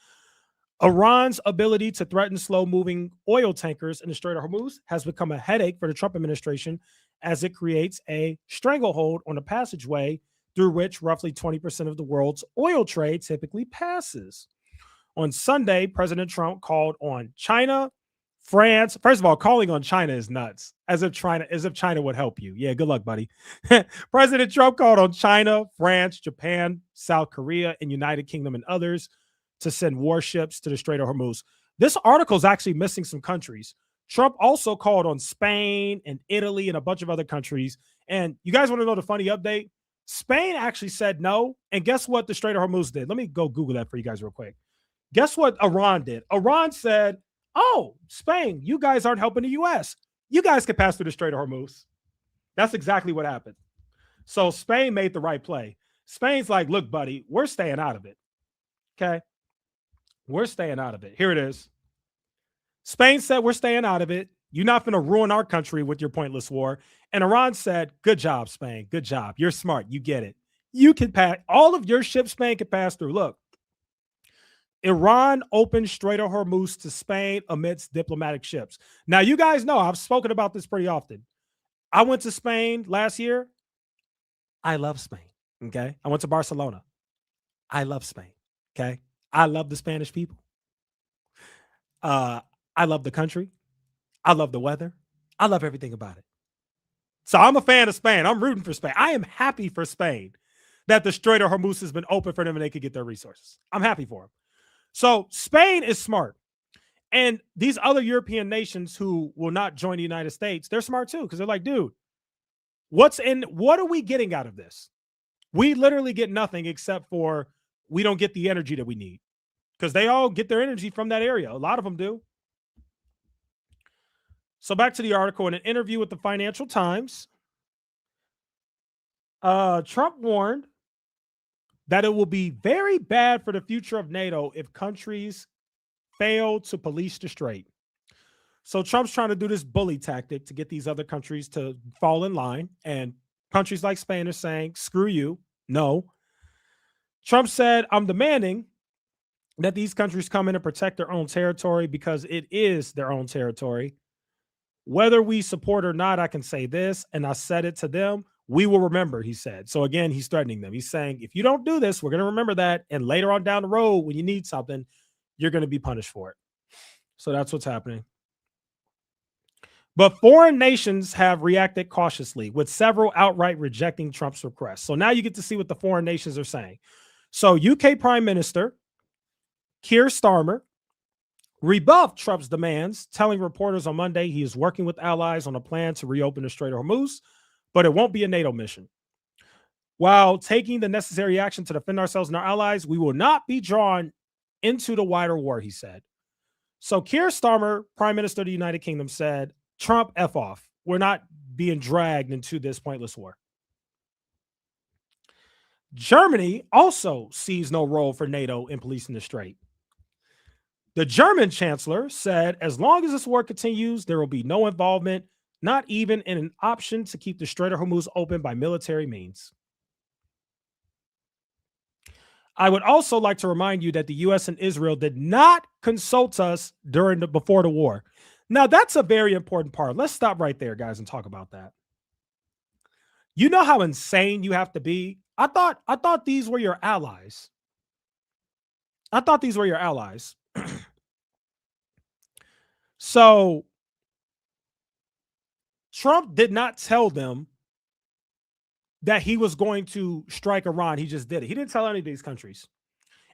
Iran's ability to threaten slow-moving oil tankers in the Strait of Hormuz has become a headache for the Trump administration as it creates a stranglehold on the passageway through which roughly 20% of the world's oil trade typically passes. On Sunday, President Trump called on China, France. First of all, calling on China is nuts. As if China would help you. Yeah, good luck, buddy. President Trump called on China, France, Japan, South Korea, and United Kingdom and others to send warships to the Strait of Hormuz. This article is actually missing some countries. Trump also called on Spain and Italy and a bunch of other countries. And you guys want to know the funny update? Spain actually said no. And guess what the Strait of Hormuz did? Let me go Google that for you guys real quick. Guess what Iran did? Iran said, oh, Spain, you guys aren't helping the U.S. You guys can pass through the Strait of Hormuz. That's exactly what happened. So Spain made the right play. Spain's like, look, buddy, we're staying out of it. Okay? We're staying out of it. Here it is. Spain said we're staying out of it. You're not going to ruin our country with your pointless war. And Iran said, good job, Spain. Good job. You're smart. You get it. You can pass. All of your ships, Spain can pass through. Look, Iran opened Strait of Hormuz to Spain amidst diplomatic ships. Now, you guys know I've spoken about this pretty often. I went to Spain last year. I love Spain. Okay. I went to Barcelona. I love Spain. Okay. I love the Spanish people. I love the country. I love the weather. I love everything about it. So I'm a fan of Spain. I'm rooting for Spain. I am happy for Spain that the Strait of Hormuz has been open for them and they could get their resources. I'm happy for them. So Spain is smart. And these other European nations who will not join the United States, they're smart too, because they're like, dude, what are we getting out of this? We literally get nothing except for we don't get the energy that we need because they all get their energy from that area. A lot of them do. So back to the article. In an interview with the Financial Times, Trump warned that it will be very bad for the future of NATO if countries fail to police the strait. So Trump's trying to do this bully tactic to get these other countries to fall in line. And countries like Spain are saying, screw you. No. Trump said, I'm demanding that these countries come in and protect their own territory because it is their own territory. Whether we support or not, I can say this, and I said it to them, we will remember, he said. So again, he's threatening them. He's saying, if you don't do this, we're going to remember that. And later on down the road, when you need something, you're going to be punished for it. So that's what's happening. But foreign nations have reacted cautiously, with several outright rejecting Trump's request. So now you get to see what the foreign nations are saying. So UK Prime Minister Keir Starmer rebuffed Trump's demands, telling reporters on Monday he is working with allies on a plan to reopen the Strait of Hormuz, but it won't be a NATO mission. While taking the necessary action to defend ourselves and our allies, we will not be drawn into the wider war, he said. So Keir Starmer, Prime Minister of the United Kingdom, said, Trump, F off. We're not being dragged into this pointless war. Germany also sees no role for NATO in policing the strait. The German chancellor said, as long as this war continues, there will be no involvement, not even in an option to keep the Strait of Hormuz open by military means. I would also like to remind you that the U.S. and Israel did not consult us before the war. Now, that's a very important part. Let's stop right there, guys, and talk about that. You know how insane you have to be? I thought these were your allies. I thought these were your allies. So Trump did not tell them that he was going to strike Iran. He just did it. He didn't tell any of these countries.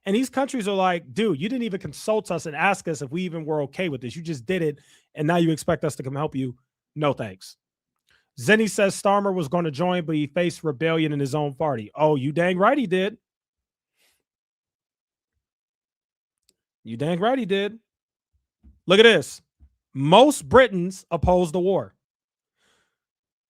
And these countries are like, dude, you didn't even consult us and ask us if we even were okay with this. You just did it. And now you expect us to come help you. No thanks. Zenny says Starmer was going to join, but he faced rebellion in his own party. Oh, you dang right he did. You dang right he did. Look at this. Most Britons oppose the war.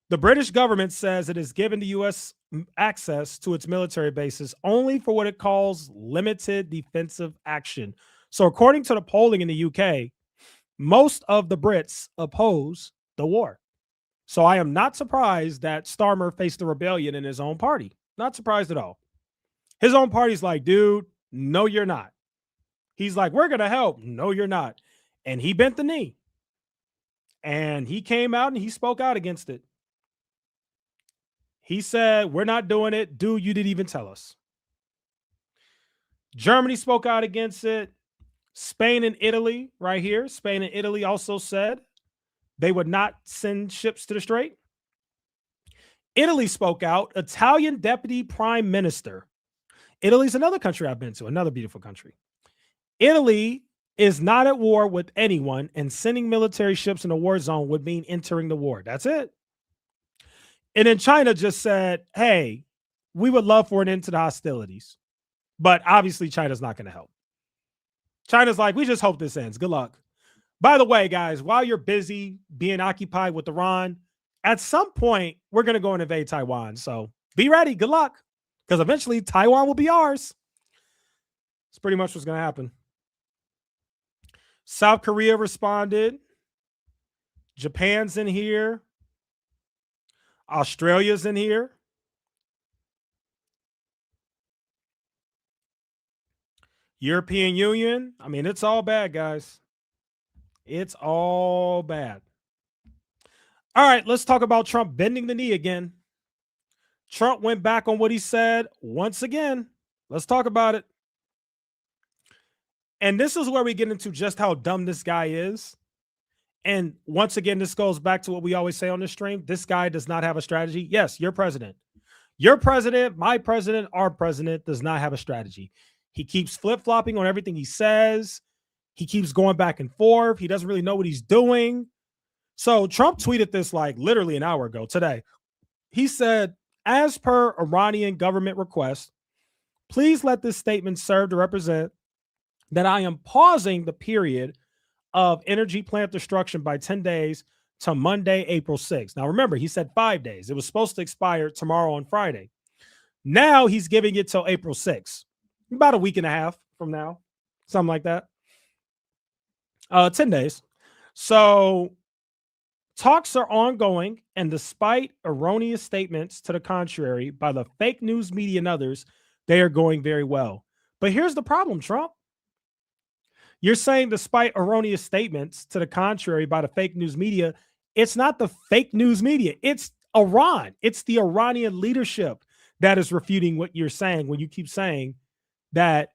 The British government says it has given the U.S. access to its military bases only for what it calls limited defensive action. So, according to the polling in the UK, most of the Brits oppose the war. So, I am not surprised that Starmer faced a rebellion in his own party. Not surprised at all. His own party's like, dude, no, you're not. He's like, we're going to help. No, you're not. And he bent the knee. And he came out and he spoke out against it. He said, we're not doing it. Dude, you didn't even tell us. Germany spoke out against it. Spain and Italy, right here. Spain and Italy also said they would not send ships to the Strait. Italy spoke out. Italian deputy prime minister. Italy's another country I've been to, another beautiful country. Italy is not at war with anyone, and sending military ships in a war zone would mean entering the war. That's it. And then China just said, hey, we would love for an end to the hostilities. But obviously, China's not going to help. China's like, we just hope this ends. Good luck. By the way, guys, while you're busy being occupied with Iran, at some point, we're going to go and invade Taiwan. So be ready. Good luck. Because eventually, Taiwan will be ours. It's pretty much what's going to happen. South Korea responded. Japan's in here. Australia's in here. European Union. I mean, it's all bad, guys. It's all bad. All right, let's talk about Trump bending the knee again. Trump went back on what he said once again. Let's talk about it. And this is where we get into just how dumb this guy is. And once again, this goes back to what we always say on this stream. This guy does not have a strategy. Yes, your president. Your president, my president, our president does not have a strategy. He keeps flip-flopping on everything he says. He keeps going back and forth. He doesn't really know what he's doing. So Trump tweeted this like literally an hour ago today. He said, as per Iranian government request, please let this statement serve to represent that I am pausing the period of energy plant destruction by 10 days to Monday, April 6th. Now, remember, he said 5 days. It was supposed to expire tomorrow on Friday. Now he's giving it till April 6th, about a week and a half from now, something like that. 10 days. So talks are ongoing, and despite erroneous statements to the contrary by the fake news media and others, they are going very well. But here's the problem, Trump. You're saying despite erroneous statements to the contrary by the fake news media, it's not the fake news media. It's Iran. It's the Iranian leadership that is refuting what you're saying when you keep saying that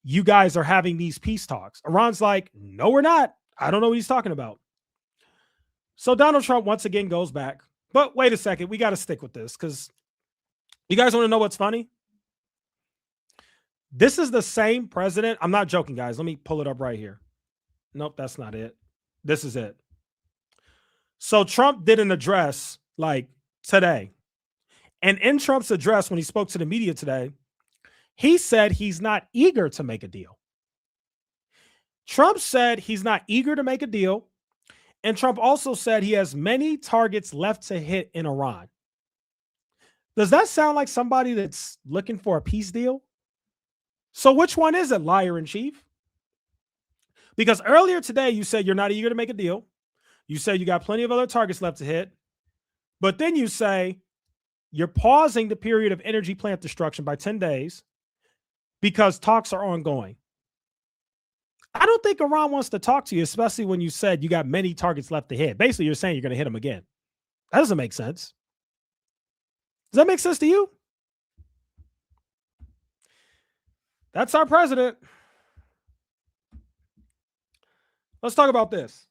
you guys are having these peace talks. Iran's like, no, we're not. I don't know what he's talking about. So Donald Trump once again goes back. But wait a second. We got to stick with this because you guys want to know what's funny? This is the same president. I'm not joking, guys. Let me pull it up right here. Nope, that's not it. This is it. So Trump did an address like today. And in Trump's address, when he spoke to the media today, he said he's not eager to make a deal. Trump said he's not eager to make a deal. And Trump also said he has many targets left to hit in Iran. Does that sound like somebody that's looking for a peace deal? So which one is it, liar in chief? Because earlier today, you said you're not eager to make a deal. You say you got plenty of other targets left to hit. But then you say you're pausing the period of energy plant destruction by 10 days because talks are ongoing. I don't think Iran wants to talk to you, especially when you said you got many targets left to hit. Basically, you're saying you're going to hit them again. That doesn't make sense. Does that make sense to you? That's our president. Let's talk about this.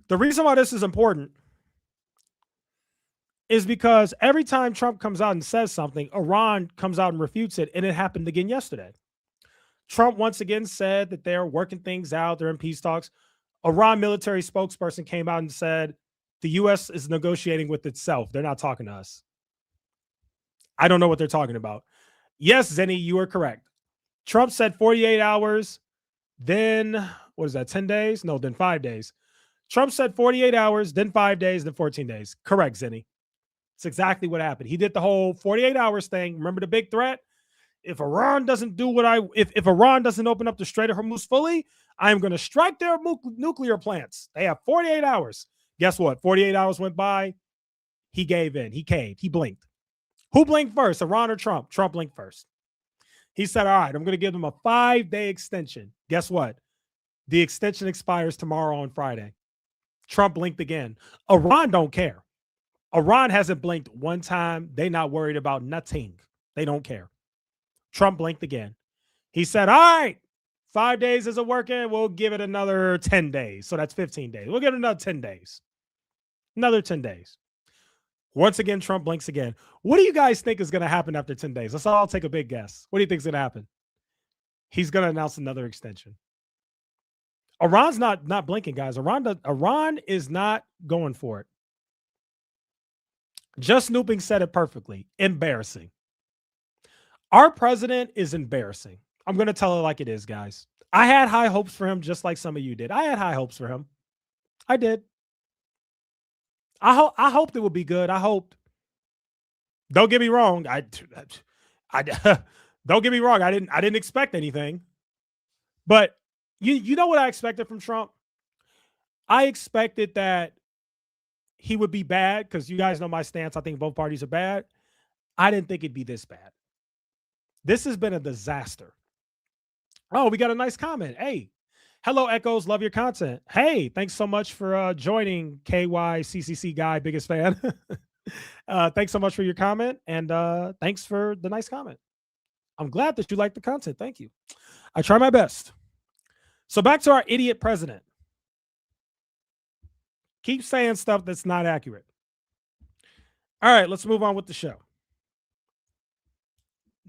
The reason why this is important is because every time Trump comes out and says something, Iran comes out and refutes it, and it happened again yesterday. Trump once again said that they're working things out, they're in peace talks. Iran military spokesperson came out and said the U.S. is negotiating with itself. They're not talking to us. I don't know what they're talking about. Yes, Zenny, you are correct. Trump said 48 hours, then, what is that, 10 days? No, then 5 days. Trump said 48 hours, then 5 days, then 14 days. Correct, Zenny. It's exactly what happened. He did the whole 48 hours thing. Remember the big threat? If Iran doesn't do what if Iran doesn't open up the Strait of Hormuz fully, I am going to strike their nuclear plants. They have 48 hours. Guess what? 48 hours went by. He gave in. He caved. He blinked. Who blinked first, Iran or Trump? Trump blinked first. He said, all right, I'm going to give them a 5-day extension. Guess what? The extension expires tomorrow on Friday. Trump blinked again. Iran don't care. Iran hasn't blinked one time. They're not worried about nothing. They don't care. Trump blinked again. He said, all right, 5 days isn't working. We'll give it another 10 days. So that's 15 days. We'll give it another 10 days. Another 10 days. Once again, Trump blinks again. What do you guys think is going to happen after 10 days? Let's all take a big guess. What do you think is going to happen? He's going to announce another extension. Iran's not blinking, guys. Iran is not going for it. Just Snooping said it perfectly. Embarrassing. Our president is embarrassing. I'm going to tell it like it is, guys. I had high hopes for him, just like some of you did. I had high hopes for him. I did. I hoped it would be good. I hoped. Don't get me wrong. I don't get me wrong. I didn't expect anything. But you know what I expected from Trump? I expected that he would be bad because you guys know my stance. I think both parties are bad. I didn't think it'd be this bad. This has been a disaster. Oh, we got a nice comment. Hey, hello, Echoes. Love your content. Hey, thanks so much for joining KYCCC guy, biggest fan. Thanks so much for your comment. And thanks for the nice comment. I'm glad that you like the content. Thank you. I try my best. So back to our idiot president. Keep saying stuff that's not accurate. All right, let's move on with the show.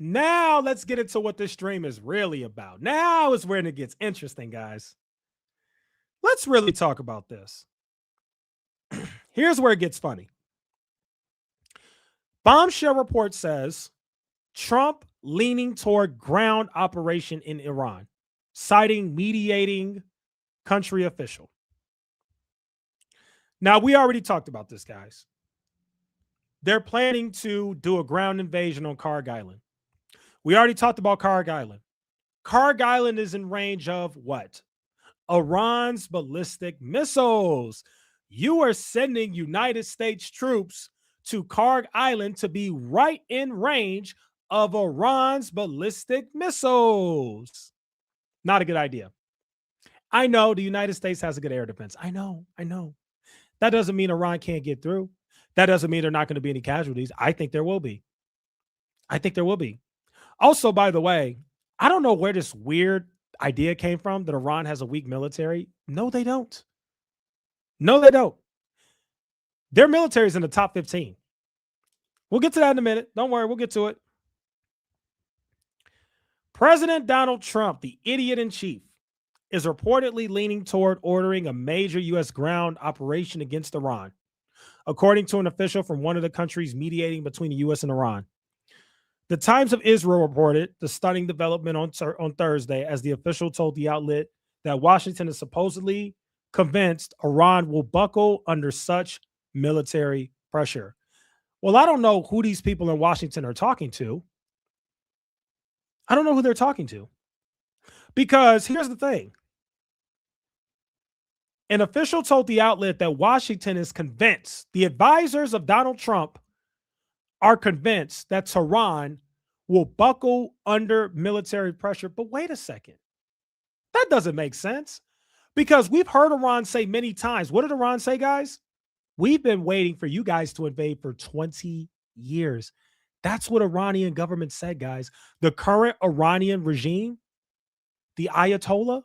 Now let's get into what this stream is really about. Now is where it gets interesting, guys. Let's really talk about this. Here's where it gets funny. Bombshell report says Trump leaning toward ground operation in Iran, citing mediating country official. Now, we already talked about this, guys. They're planning to do a ground invasion on Karg Island. We already talked about Karg Island. Karg Island is in range of what? Iran's ballistic missiles. You are sending United States troops to Karg Island to be right in range of Iran's ballistic missiles. Not a good idea. I know the United States has a good air defense. I know. That doesn't mean Iran can't get through. That doesn't mean there are not going to be any casualties. I think there will be. Also, by the way, I don't know where this weird idea came from that Iran has a weak military. No, they don't. Their military is in the top 15. We'll get to that in a minute. Don't worry, we'll get to it. President Donald Trump, the idiot in chief, is reportedly leaning toward ordering a major U.S. ground operation against Iran, according to an official from one of the countries mediating between the U.S. and Iran. The Times of Israel reported the stunning development on Thursday as the official told the outlet that Washington is supposedly convinced Iran will buckle under such military pressure. Well, I don't know who these people in Washington are talking to. I don't know who they're talking to. Because here's the thing. An official told the outlet that Washington is convinced, the advisors of Donald Trump are convinced that Tehran will buckle under military pressure. But wait a second. That doesn't make sense. Because we've heard Iran say many times, what did Iran say, guys? We've been waiting for you guys to invade for 20 years. That's what Iranian government said, guys. The current Iranian regime, the Ayatollah,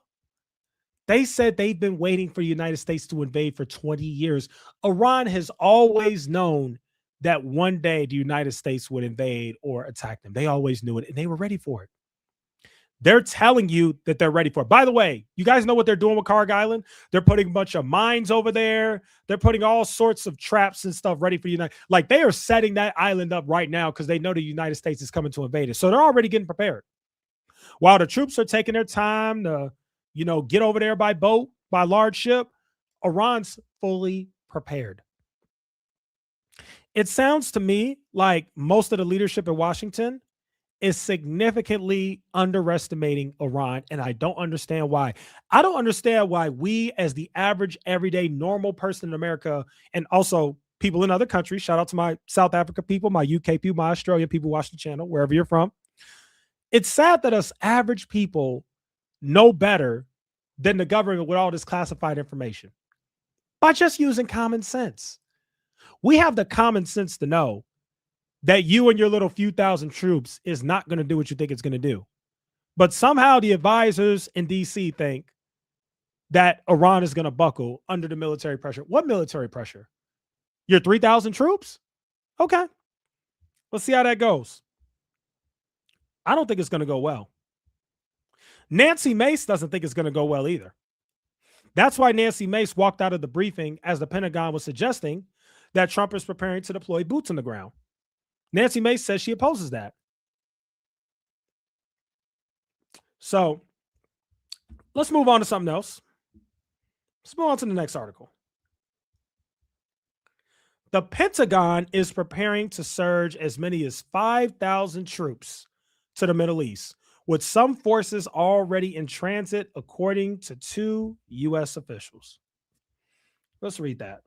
They said they've been waiting for the United States to invade for 20 years. Iran has always known that one day the United States would invade or attack them. They always knew it and they were ready for it. They're telling you that they're ready for it. By the way, you guys know what they're doing with Karg Island? They're putting a bunch of mines over there. They're putting all sorts of traps and stuff ready for you. Like they are setting that island up right now because they know the United States is coming to invade it. So they're already getting prepared. While the troops are taking their time to, get over there by boat, by large ship, Iran's fully prepared. It sounds to me like most of the leadership in Washington is significantly underestimating Iran, and I don't understand why. I don't understand why we, as the average, everyday, normal person in America, and also people in other countries, shout out to my South Africa people, my UK people, my Australian people watch the channel, wherever you're from. It's sad that us average people know better than the government with all this classified information by just using common sense. We have the common sense to know that you and your little few thousand troops is not going to do what you think it's going to do. But somehow the advisors in DC think that Iran is going to buckle under the military pressure. What military pressure? Your 3,000 troops? Okay. Let's see how that goes. I don't think it's going to go well. Nancy Mace doesn't think it's going to go well either. That's why Nancy Mace walked out of the briefing as the Pentagon was suggesting that Trump is preparing to deploy boots on the ground. Nancy Mace says she opposes that. So let's move on to something else. Let's move on to the next article. The Pentagon is preparing to surge as many as 5,000 troops to the Middle East, with some forces already in transit, according to 2 U.S. officials. Let's read that.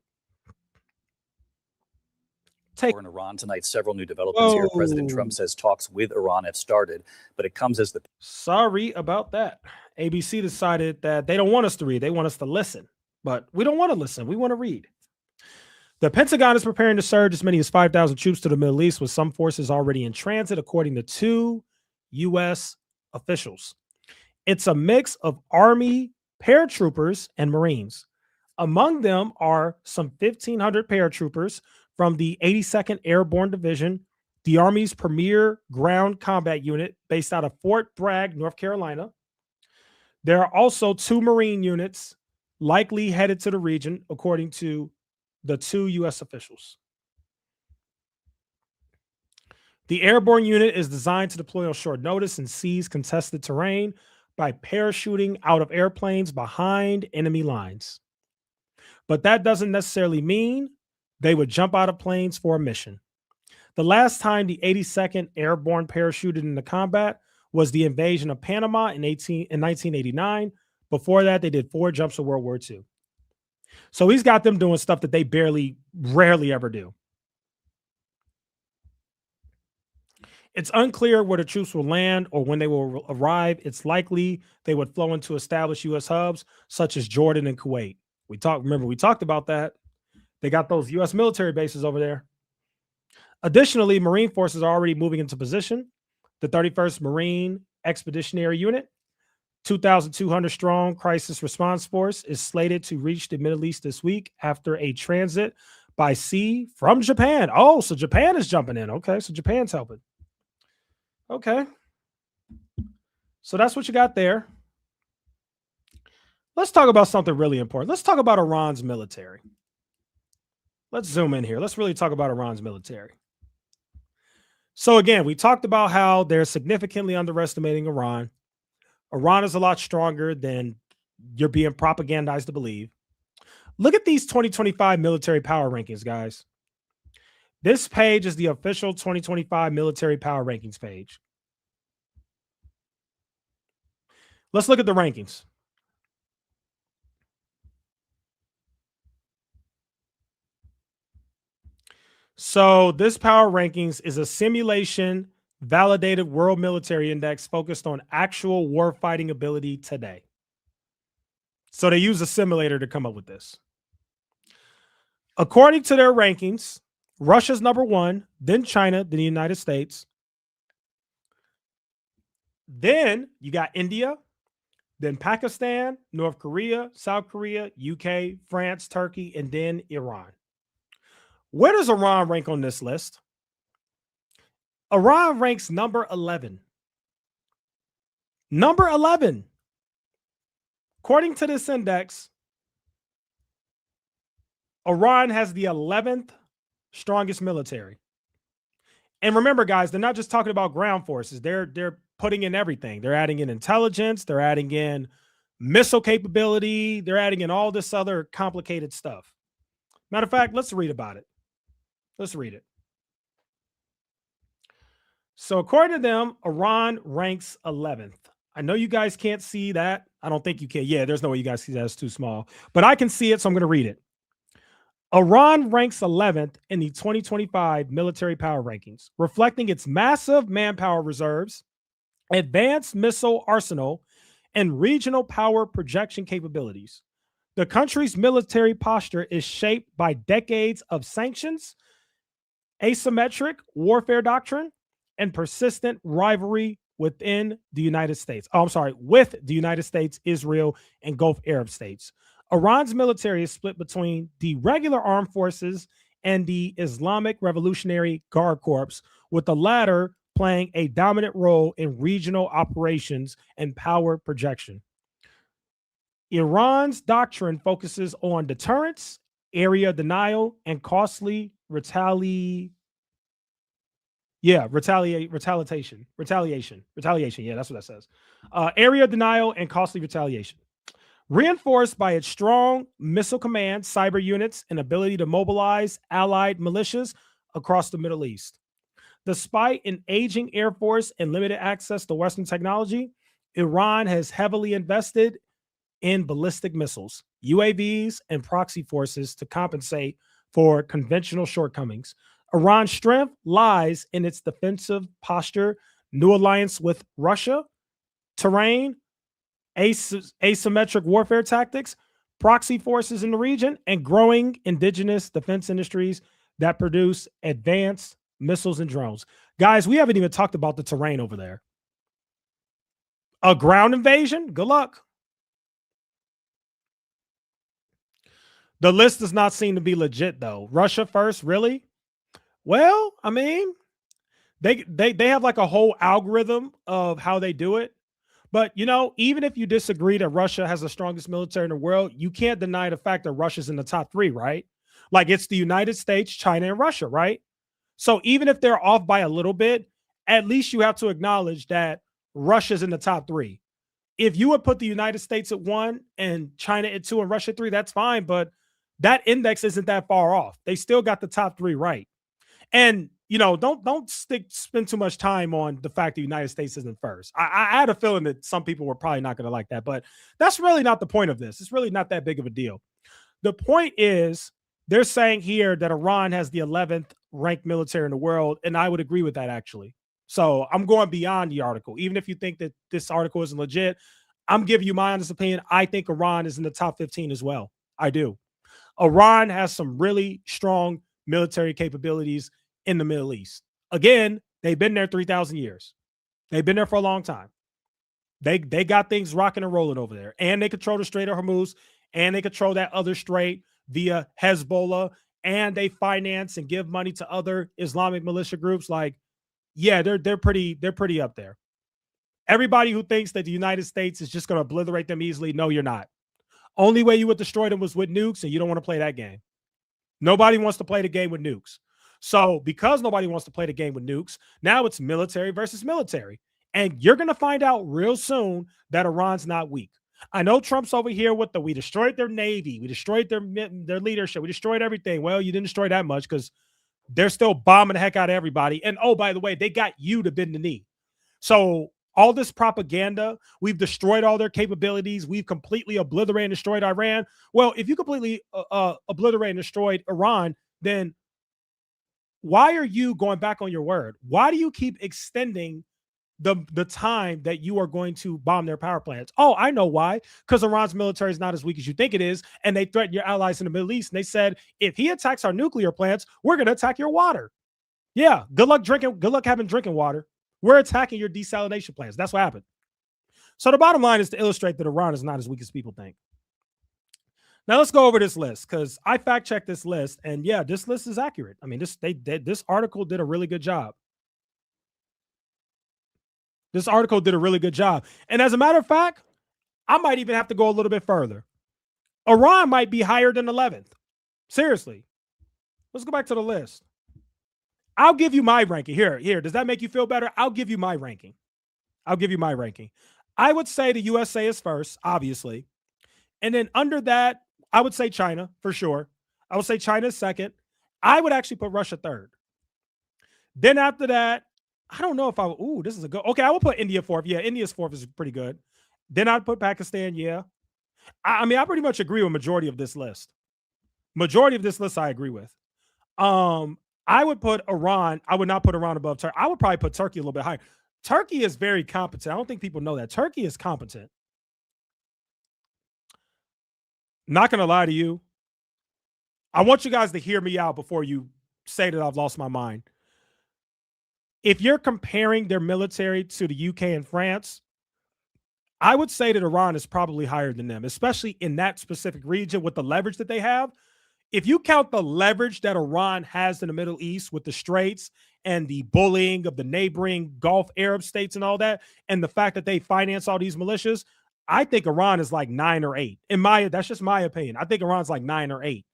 In Iran tonight, several new developments here. President Trump says talks with Iran have started, but it comes as the... Sorry about that. ABC decided that they don't want us to read. They want us to listen, but we don't want to listen. We want to read. The Pentagon is preparing to surge as many as 5,000 troops to the Middle East, with some forces already in transit, according to 2 U.S. officials. It's a mix of Army paratroopers and Marines. Among them are some 1,500 paratroopers from the 82nd Airborne Division, the Army's premier ground combat unit based out of Fort Bragg, North Carolina. There are also 2 Marine units likely headed to the region, according to the 2 U.S. officials. The airborne unit is designed to deploy on short notice and seize contested terrain by parachuting out of airplanes behind enemy lines. But that doesn't necessarily mean they would jump out of planes for a mission. The last time the 82nd Airborne parachuted into combat was the invasion of Panama in 1989. Before that, they did 4 jumps of World War II. So he's got them doing stuff that they rarely ever do. It's unclear where the troops will land or when they will arrive. It's likely they would flow into established U.S. hubs such as Jordan and Kuwait. We talked about that. They got those U.S. military bases over there. Additionally, Marine forces are already moving into position. The 31st Marine Expeditionary Unit, 2,200 strong crisis response force, is slated to reach the Middle East this week after a transit by sea from Japan. Oh, so Japan is jumping in. Okay, so Japan's helping. Okay. So that's what you got there. Let's talk about something really important. Let's talk about Iran's military. Let's zoom in here. Let's really talk about Iran's military. So again, we talked about how they're significantly underestimating Iran. Iran is a lot stronger than you're being propagandized to believe. Look at these 2025 military power rankings, guys. This page is the official 2025 military power rankings page. Let's look at the rankings. So this power rankings is a simulation validated world military index focused on actual war fighting ability today. So they use a simulator to come up with this. According to their rankings, Russia's number 1, then China, then the United States. Then you got India, then Pakistan, North Korea, South Korea, UK, France, Turkey, and then Iran. Where does Iran rank on this list? Iran ranks number 11. Number 11. According to this index, Iran has the 11th strongest military. And remember, guys, they're not just talking about ground forces. They're putting in everything. They're adding in intelligence. They're adding in missile capability. They're adding in all this other complicated stuff. Matter of fact, let's read about it. Let's read it. So according to them, Iran ranks 11th. I know you guys can't see that. I don't think you can. Yeah, there's no way you guys see that. It's too small. But I can see it, so I'm going to read it. Iran ranks 11th in the 2025 military power rankings, reflecting its massive manpower reserves, advanced missile arsenal, and regional power projection capabilities. The country's military posture is shaped by decades of sanctions, asymmetric warfare doctrine, and persistent rivalry within the United States. With the United States, Israel, and Gulf Arab states. Iran's military is split between the regular armed forces and the Islamic Revolutionary Guard Corps, with the latter playing a dominant role in regional operations and power projection. Iran's doctrine focuses on deterrence, area denial, and costly retaliation. Yeah, retaliation. Yeah, that's what that says. Area denial and costly retaliation. Reinforced by its strong missile command, cyber units, and ability to mobilize allied militias across the Middle East. Despite an aging air force and limited access to Western technology, Iran has heavily invested in ballistic missiles, UAVs, and proxy forces to compensate for conventional shortcomings. Iran's strength lies in its defensive posture, new alliance with Russia, terrain, asymmetric warfare tactics, proxy forces in the region, and growing indigenous defense industries that produce advanced missiles and drones. Guys, we haven't even talked about the terrain over there. A ground invasion? Good luck. The list does not seem to be legit, though. Russia first, really? Well, I mean, they have like a whole algorithm of how they do it. But, even if you disagree that Russia has the strongest military in the world, you can't deny the fact that Russia's in the top 3, right? Like, it's the United States, China, and Russia, right? So even if they're off by a little bit, at least you have to acknowledge that Russia's in the top 3. If you would put the United States at 1 and China at 2 and Russia at 3, that's fine. But that index isn't that far off. They still got the top 3 right. And don't spend too much time on the fact the United States isn't first. I had a feeling that some people were probably not going to like that, but that's really not the point of this. It's really not that big of a deal. The point is, they're saying here that Iran has the 11th ranked military in the world, and I would agree with that, actually. So I'm going beyond the article. Even if you think that this article isn't legit, I'm giving you my honest opinion. I think Iran is in the top 15 as well. I do. Iran has some really strong military capabilities in the Middle East. Again, they've been there 3,000 years. They've been there for a long time. They got things rocking and rolling over there. And they control the Strait of Hormuz, and they control that other strait via Hezbollah, and they finance and give money to other Islamic militia groups. Like, yeah, they're pretty up there. Everybody who thinks that the United States is just going to obliterate them easily, no, you're not. Only way you would destroy them was with nukes, and you don't want to play that game. Nobody wants to play the game with nukes. So because nobody wants to play the game with nukes, now it's military versus military. And you're going to find out real soon that Iran's not weak. I know Trump's over here with we destroyed their Navy. We destroyed their leadership. We destroyed everything. Well, you didn't destroy that much because they're still bombing the heck out of everybody. And oh, by the way, they got you to bend the knee. So all this propaganda, we've destroyed all their capabilities. We've completely obliterated and destroyed Iran. Well, if you completely obliterate and destroyed Iran, then why are you going back on your word? Why do you keep extending the time that you are going to bomb their power plants? Oh, I know why. Because Iran's military is not as weak as you think it is, and they threaten your allies in the Middle East. And they said, if he attacks our nuclear plants, we're going to attack your water. Yeah, good luck having drinking water. We're attacking your desalination plants. That's what happened. So the bottom line is to illustrate that Iran is not as weak as people think. Now let's go over this list because I fact checked this list, and yeah, this list is accurate. I mean, this article did a really good job. This article did a really good job. And as a matter of fact, I might even have to go a little bit further. Iran might be higher than 11th. Seriously. Let's go back to the list. I'll give you my ranking. Here. Does that make you feel better? I'll give you my ranking. I would say the USA is first, obviously. And then under that, I would say China for sure. I would say China is second. I would actually put Russia third. Then after that, I don't know if I would. Ooh, this is a good. Okay, I will put India fourth. Yeah, India's fourth is pretty good. Then I'd put Pakistan. Yeah. I mean, I pretty much agree with majority of this list. Majority of this list I agree with. I would put Iran. I would not put Iran above Turkey. I would probably put Turkey a little bit higher. Turkey is very competent. I don't think people know that. Turkey is competent. Not going to lie to you. I want you guys to hear me out before you say that I've lost my mind. If you're comparing their military to the UK and France, I would say that Iran is probably higher than them, especially in that specific region with the leverage that they have. If you count the leverage that Iran has in the Middle East with the Straits and the bullying of the neighboring Gulf Arab states and all that, and the fact that they finance all these militias, I think Iran is like 9 or 8. That's just my opinion. I think Iran's like 9 or 8.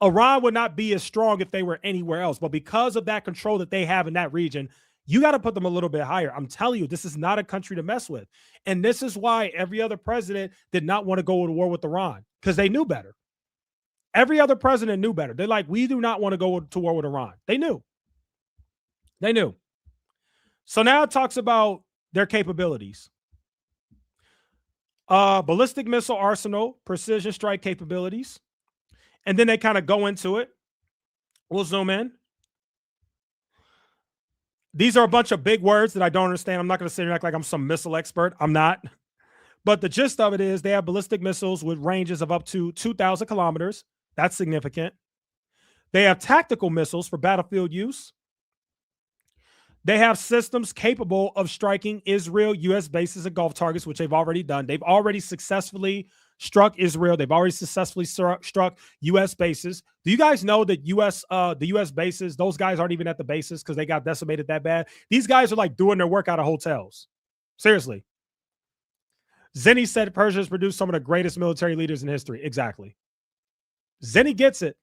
Iran would not be as strong if they were anywhere else, but because of that control that they have in that region, you got to put them a little bit higher. I'm telling you, this is not a country to mess with. And this is why every other president did not want to go to war with Iran, because they knew better. Every other president knew better. They're like, we do not want to go to war with Iran. They knew. So now it talks about their capabilities. Ballistic missile arsenal, precision strike capabilities. And then they kind of go into it. We'll zoom in. These are a bunch of big words that I don't understand. I'm not going to sit here and act like I'm some missile expert. I'm not. But the gist of it is they have ballistic missiles with ranges of up to 2,000 kilometers. That's significant. They have tactical missiles for battlefield use. They have systems capable of striking Israel, U.S. bases, and Gulf targets, which they've already done. They've already successfully struck Israel. They've already successfully struck U.S. bases. Do you guys know that the U.S. bases, those guys aren't even at the bases because they got decimated that bad? These guys are like doing their work out of hotels. Seriously. Zenny said Persia has produced some of the greatest military leaders in history. Exactly. Zenny gets it.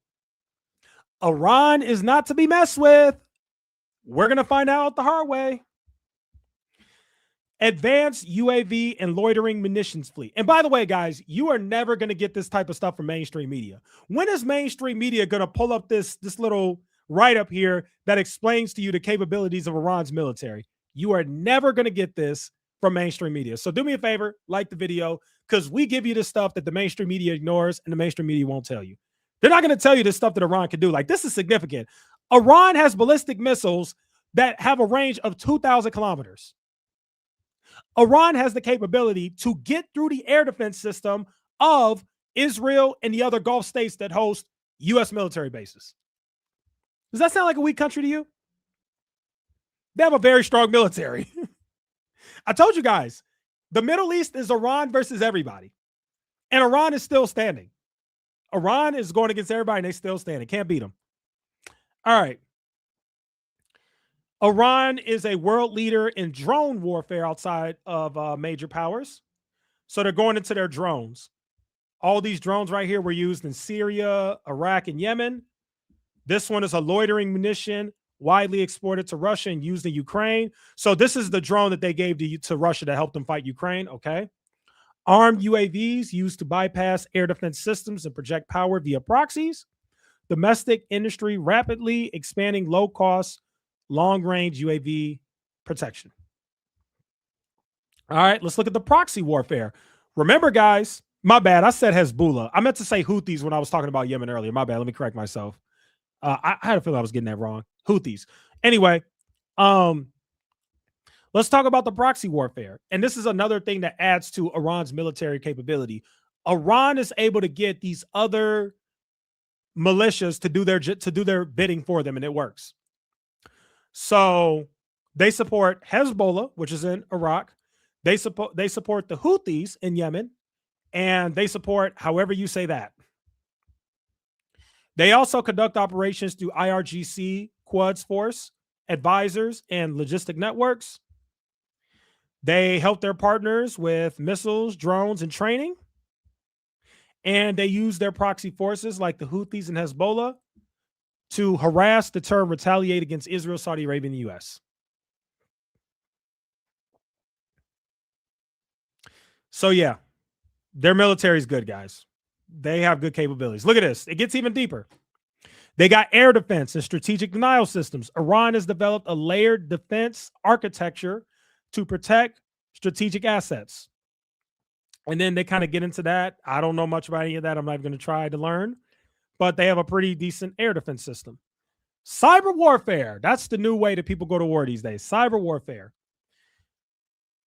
Iran is not to be messed with. We're going to find out the hard way. Advanced UAV and loitering munitions fleet. And by the way, guys, you are never going to get this type of stuff from mainstream media. When is mainstream media going to pull up this little write-up here that explains to you the capabilities of Iran's military? You are never going to get this from mainstream media. So do me a favor, like the video, because we give you this stuff that the mainstream media ignores and the mainstream media won't tell you. They're not going to tell you this stuff that Iran can do. Like, this is significant. Iran has ballistic missiles that have a range of 2,000 kilometers. Iran has the capability to get through the air defense system of Israel and the other Gulf states that host U.S. military bases. Does that sound like a weak country to you? They have a very strong military. I told you guys, the Middle East is Iran versus everybody. And Iran is still standing. Iran is going against everybody and they still standing. Can't beat them. All right. Iran is a world leader in drone warfare outside of major powers. So they're going into their drones. All these drones right here were used in Syria, Iraq, and Yemen. This one is a loitering munition widely exported to Russia and used in Ukraine. So this is the drone that they gave to Russia to help them fight Ukraine. Okay. Armed UAVs used to bypass air defense systems and project power via proxies. Domestic industry rapidly expanding low-cost, long-range UAV protection. All right, let's look at the proxy warfare. Remember, guys, my bad. I said Hezbollah. I meant to say Houthis when I was talking about Yemen earlier. My bad. Let me correct myself. I had a feeling I was getting that wrong. Houthis. Anyway, let's talk about the proxy warfare. And this is another thing that adds to Iran's military capability. Iran is able to get these other militias to do their bidding for them, and it works. So they support Hezbollah, which is in Iraq. They support the Houthis in Yemen, and they support however you say that. They also conduct operations through IRGC, Quds Force, advisors, and logistic networks. They help their partners with missiles, drones, and training. And they use their proxy forces like the Houthis and Hezbollah to harass, deter, and retaliate against Israel, Saudi Arabia, and the U.S. So, yeah, their military is good, guys. They have good capabilities. Look at this. It gets even deeper. They got air defense and strategic denial systems. Iran has developed a layered defense architecture to protect strategic assets. And then they kind of get into that. I don't know much about any of that. I'm not going to try to learn, but they have a pretty decent air defense system. Cyber warfare. That's the new way that people go to war these days. Cyber warfare.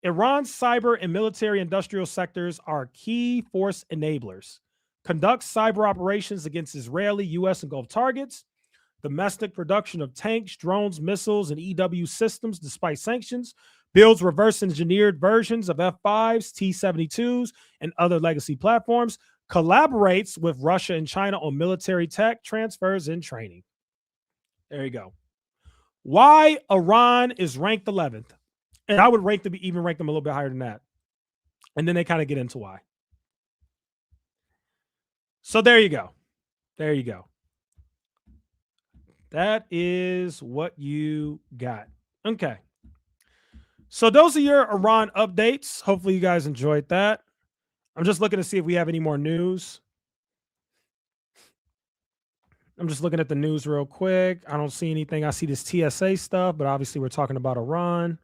Iran's cyber and military industrial sectors are key force enablers. Conducts cyber operations against Israeli, U.S., and Gulf targets. Domestic production of tanks, drones, missiles, and EW systems despite sanctions. Builds reverse engineered versions of F-5s, T-72s, and other legacy platforms. Collaborates with Russia and China on military tech transfers and training. There you go. Why Iran is ranked 11th. And I would even rank them a little bit higher than that. And then they kind of get into why. So there you go. There you go. That is what you got. Okay. So those are your Iran updates. Hopefully you guys enjoyed that. I'm just looking to see if we have any more news. I'm just looking at the news real quick. I don't see anything. I see this TSA stuff, but obviously we're talking about Iran.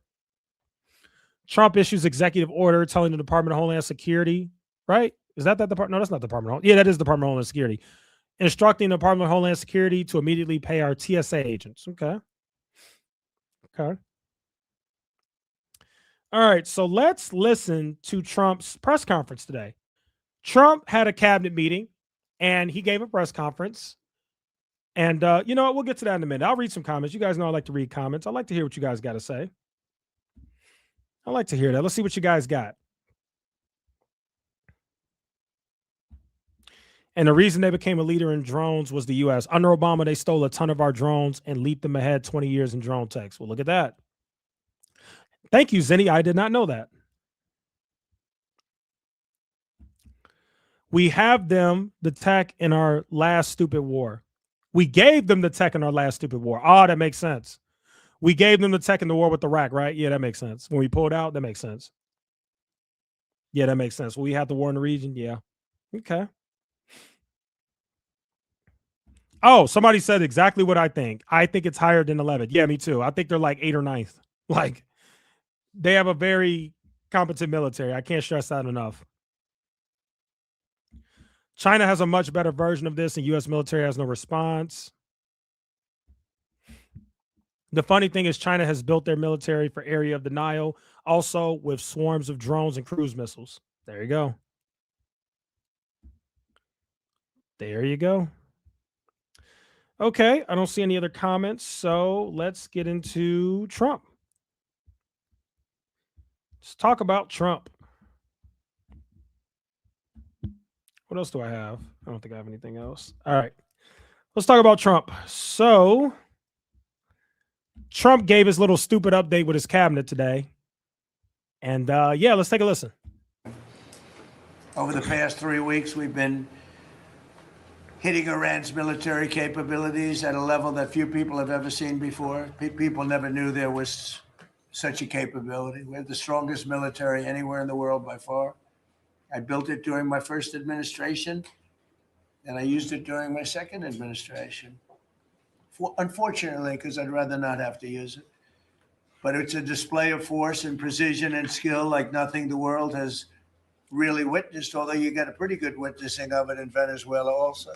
Trump issues executive order telling the Department of Homeland Security, right? Is that department? No, that's not the Department of Yeah, that is the Department of Homeland Security. Instructing the Department of Homeland Security to immediately pay our TSA agents. Okay. Okay. All right. So let's listen to Trump's press conference today. Trump had a cabinet meeting and he gave a press conference. And you know what? We'll get to that in a minute. I'll read some comments. You guys know I like to read comments. I like to hear what you guys got to say. I like to hear that. Let's see what you guys got. And the reason they became a leader in drones was the U.S. Under Obama, they stole a ton of our drones and leaped them ahead 20 years in drone techs. Well, look at that. Thank you, Zenny. I did not know that. We have them the tech in our last stupid war. We gave them the tech in our last stupid war. Oh, that makes sense. We gave them the tech in the war with Iraq, right? Yeah, that makes sense. When we pulled out, that makes sense. Yeah, that makes sense. We had the war in the region. Yeah. Okay. Oh, somebody said exactly what I think. I think it's higher than 11. Yeah, me too. I think they're like 8th or 9th. Like, they have a very competent military. I can't stress that enough. China has a much better version of this, and U.S. military has no response. The funny thing is China has built their military for area of the Nile, also with swarms of drones and cruise missiles. There you go. There you go. Okay, I don't see any other comments, so let's get into Trump. Let's talk about Trump. What else do I have? I don't think I have anything else. All right, let's talk about Trump. So Trump gave his little stupid update with his cabinet today. And yeah, let's take a listen. Over the past 3 weeks, we've been hitting Iran's military capabilities at a level that few people have ever seen before. People never knew there was such a capability. We have the strongest military anywhere in the world by far. I built it during my first administration, and I used it during my second administration. Unfortunately, because I'd rather not have to use it. But it's a display of force and precision and skill like nothing the world has really witnessed, although you get a pretty good witnessing of it in Venezuela also.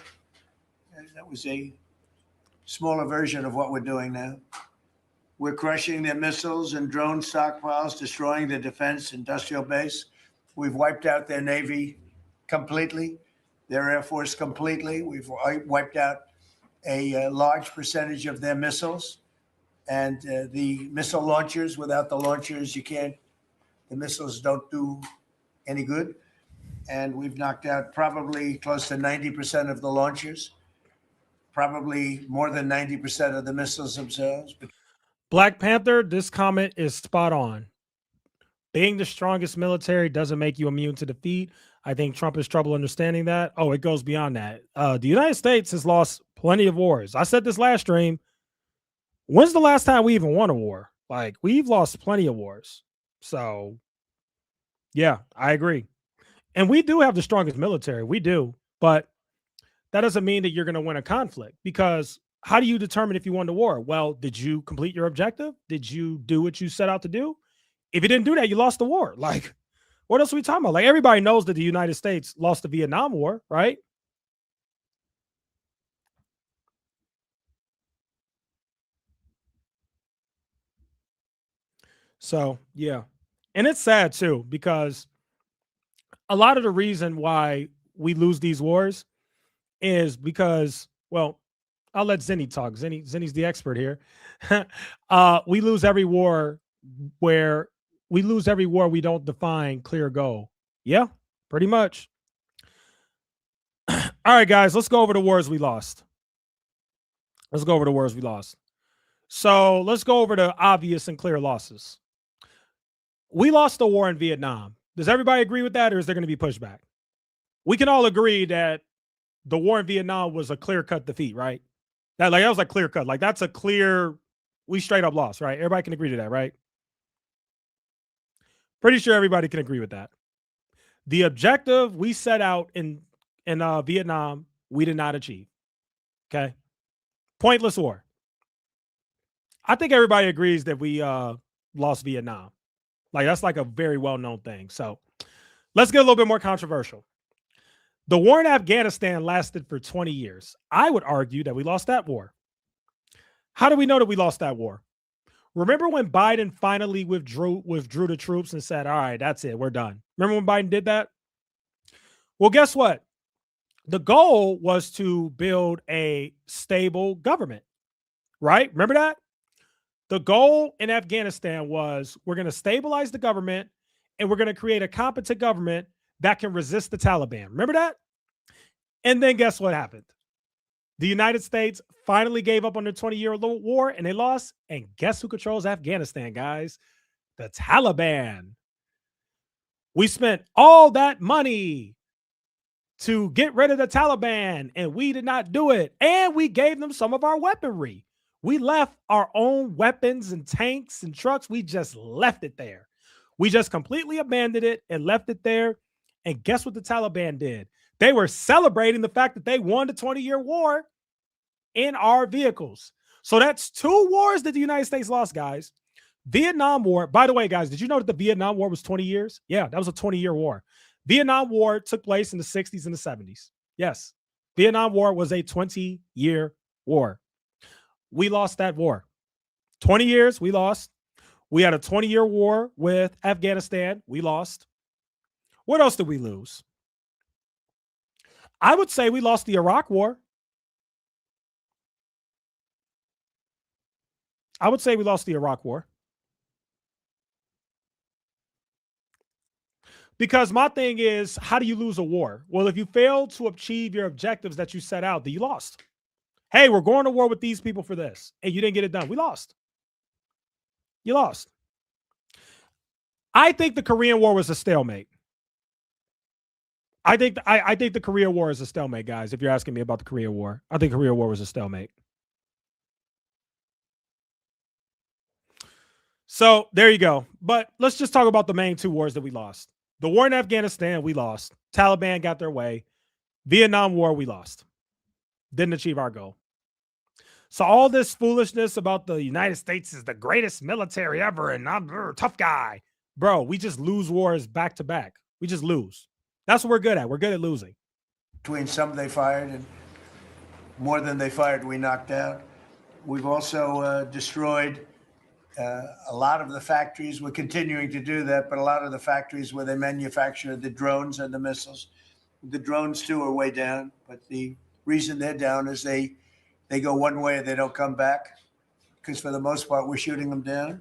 And that was a smaller version of what we're doing now. We're crushing their missiles and drone stockpiles, destroying their defense industrial base. We've wiped out their Navy completely, their Air Force completely. We've wiped out a large percentage of their missiles. And the missile launchers, without the launchers, The missiles don't do any good. And we've knocked out probably close to 90% of the launchers, probably more than 90% of the missiles themselves. Black Panther, this comment is spot on. Being the strongest military doesn't make you immune to defeat. I think Trump has trouble understanding that. Oh, it goes beyond that. The United States has lost plenty of wars. I said this last stream. When's the last time we even won a war? Like, we've lost plenty of wars. So, yeah, I agree. And we do have the strongest military. We do. But that doesn't mean that you're going to win a conflict, because how do you determine if you won the war? Well, did you complete your objective? Did you do what you set out to do? If you didn't do that, you lost the war. Like, what else are we talking about? Like, everybody knows that the United States lost the Vietnam War, right? So, yeah. And it's sad too, because a lot of the reason why we lose these wars is because, well, I'll let Zinni talk. Zinni's the expert here. We lose every war we don't define clear goal. Yeah, pretty much. All right, guys, let's go over the wars we lost. So let's go over the obvious and clear losses. We lost the war in Vietnam. Does everybody agree with that, or is there going to be pushback? We can all agree that the war in Vietnam was a clear-cut defeat, right? That was like clear-cut. Like, that's a clear, we straight up lost, right? Everybody can agree to that, right? Pretty sure everybody can agree with that. The objective we set out in Vietnam, we did not achieve. Okay? Pointless war. I think everybody agrees that we lost Vietnam. Like, that's like a very well-known thing. So let's get a little bit more controversial. The war in Afghanistan lasted for 20 years. I would argue that we lost that war. How do we know that we lost that war? Remember when Biden finally withdrew the troops and said, all right, that's it, we're done. Remember when Biden did that? Well, guess what? The goal was to build a stable government, right? Remember that? The goal in Afghanistan was, we're going to stabilize the government and we're going to create a competent government that can resist the Taliban. Remember that? And then guess what happened? The United States finally gave up on the 20-year war and they lost. And guess who controls Afghanistan, guys? The Taliban. We spent all that money to get rid of the Taliban and we did not do it. And we gave them some of our weaponry. We left our own weapons and tanks and trucks. We just left it there. We just completely abandoned it and left it there. And guess what the Taliban did? They were celebrating the fact that they won the 20-year war in our vehicles. So that's 2 wars that the United States lost, guys. Vietnam War. By the way, guys, did you know that the Vietnam War was 20 years? Yeah, that was a 20-year war. Vietnam War took place in the 60s and the 70s. Yes, Vietnam War was a 20-year war. We lost that war. 20 years, we lost. We had a 20-year war with Afghanistan. We lost. What else did we lose? I would say we lost the Iraq War. Because my thing is, how do you lose a war? Well, if you fail to achieve your objectives that you set out, then you lost. Hey, we're going to war with these people for this, and you didn't get it done. We lost. You lost. I think the Korean War was a stalemate. I think the Korean War is a stalemate, guys. If you're asking me about the Korean War, I think the Korean War was a stalemate. So there you go. But let's just talk about the main 2 wars that we lost. The war in Afghanistan, we lost. Taliban got their way. Vietnam War, we lost. Didn't achieve our goal. So all this foolishness about the United States is the greatest military ever and I'm a tough guy. Bro, we just lose wars back to back. We just lose. That's what we're good at. We're good at losing. Between some they fired and more than they fired, we knocked out. We've also destroyed a lot of the factories. We're continuing to do that, but a lot of the factories where they manufacture the drones and the missiles. The drones, too, are way down, but the reason they're down is they go one way and they don't come back, because for the most part, we're shooting them down.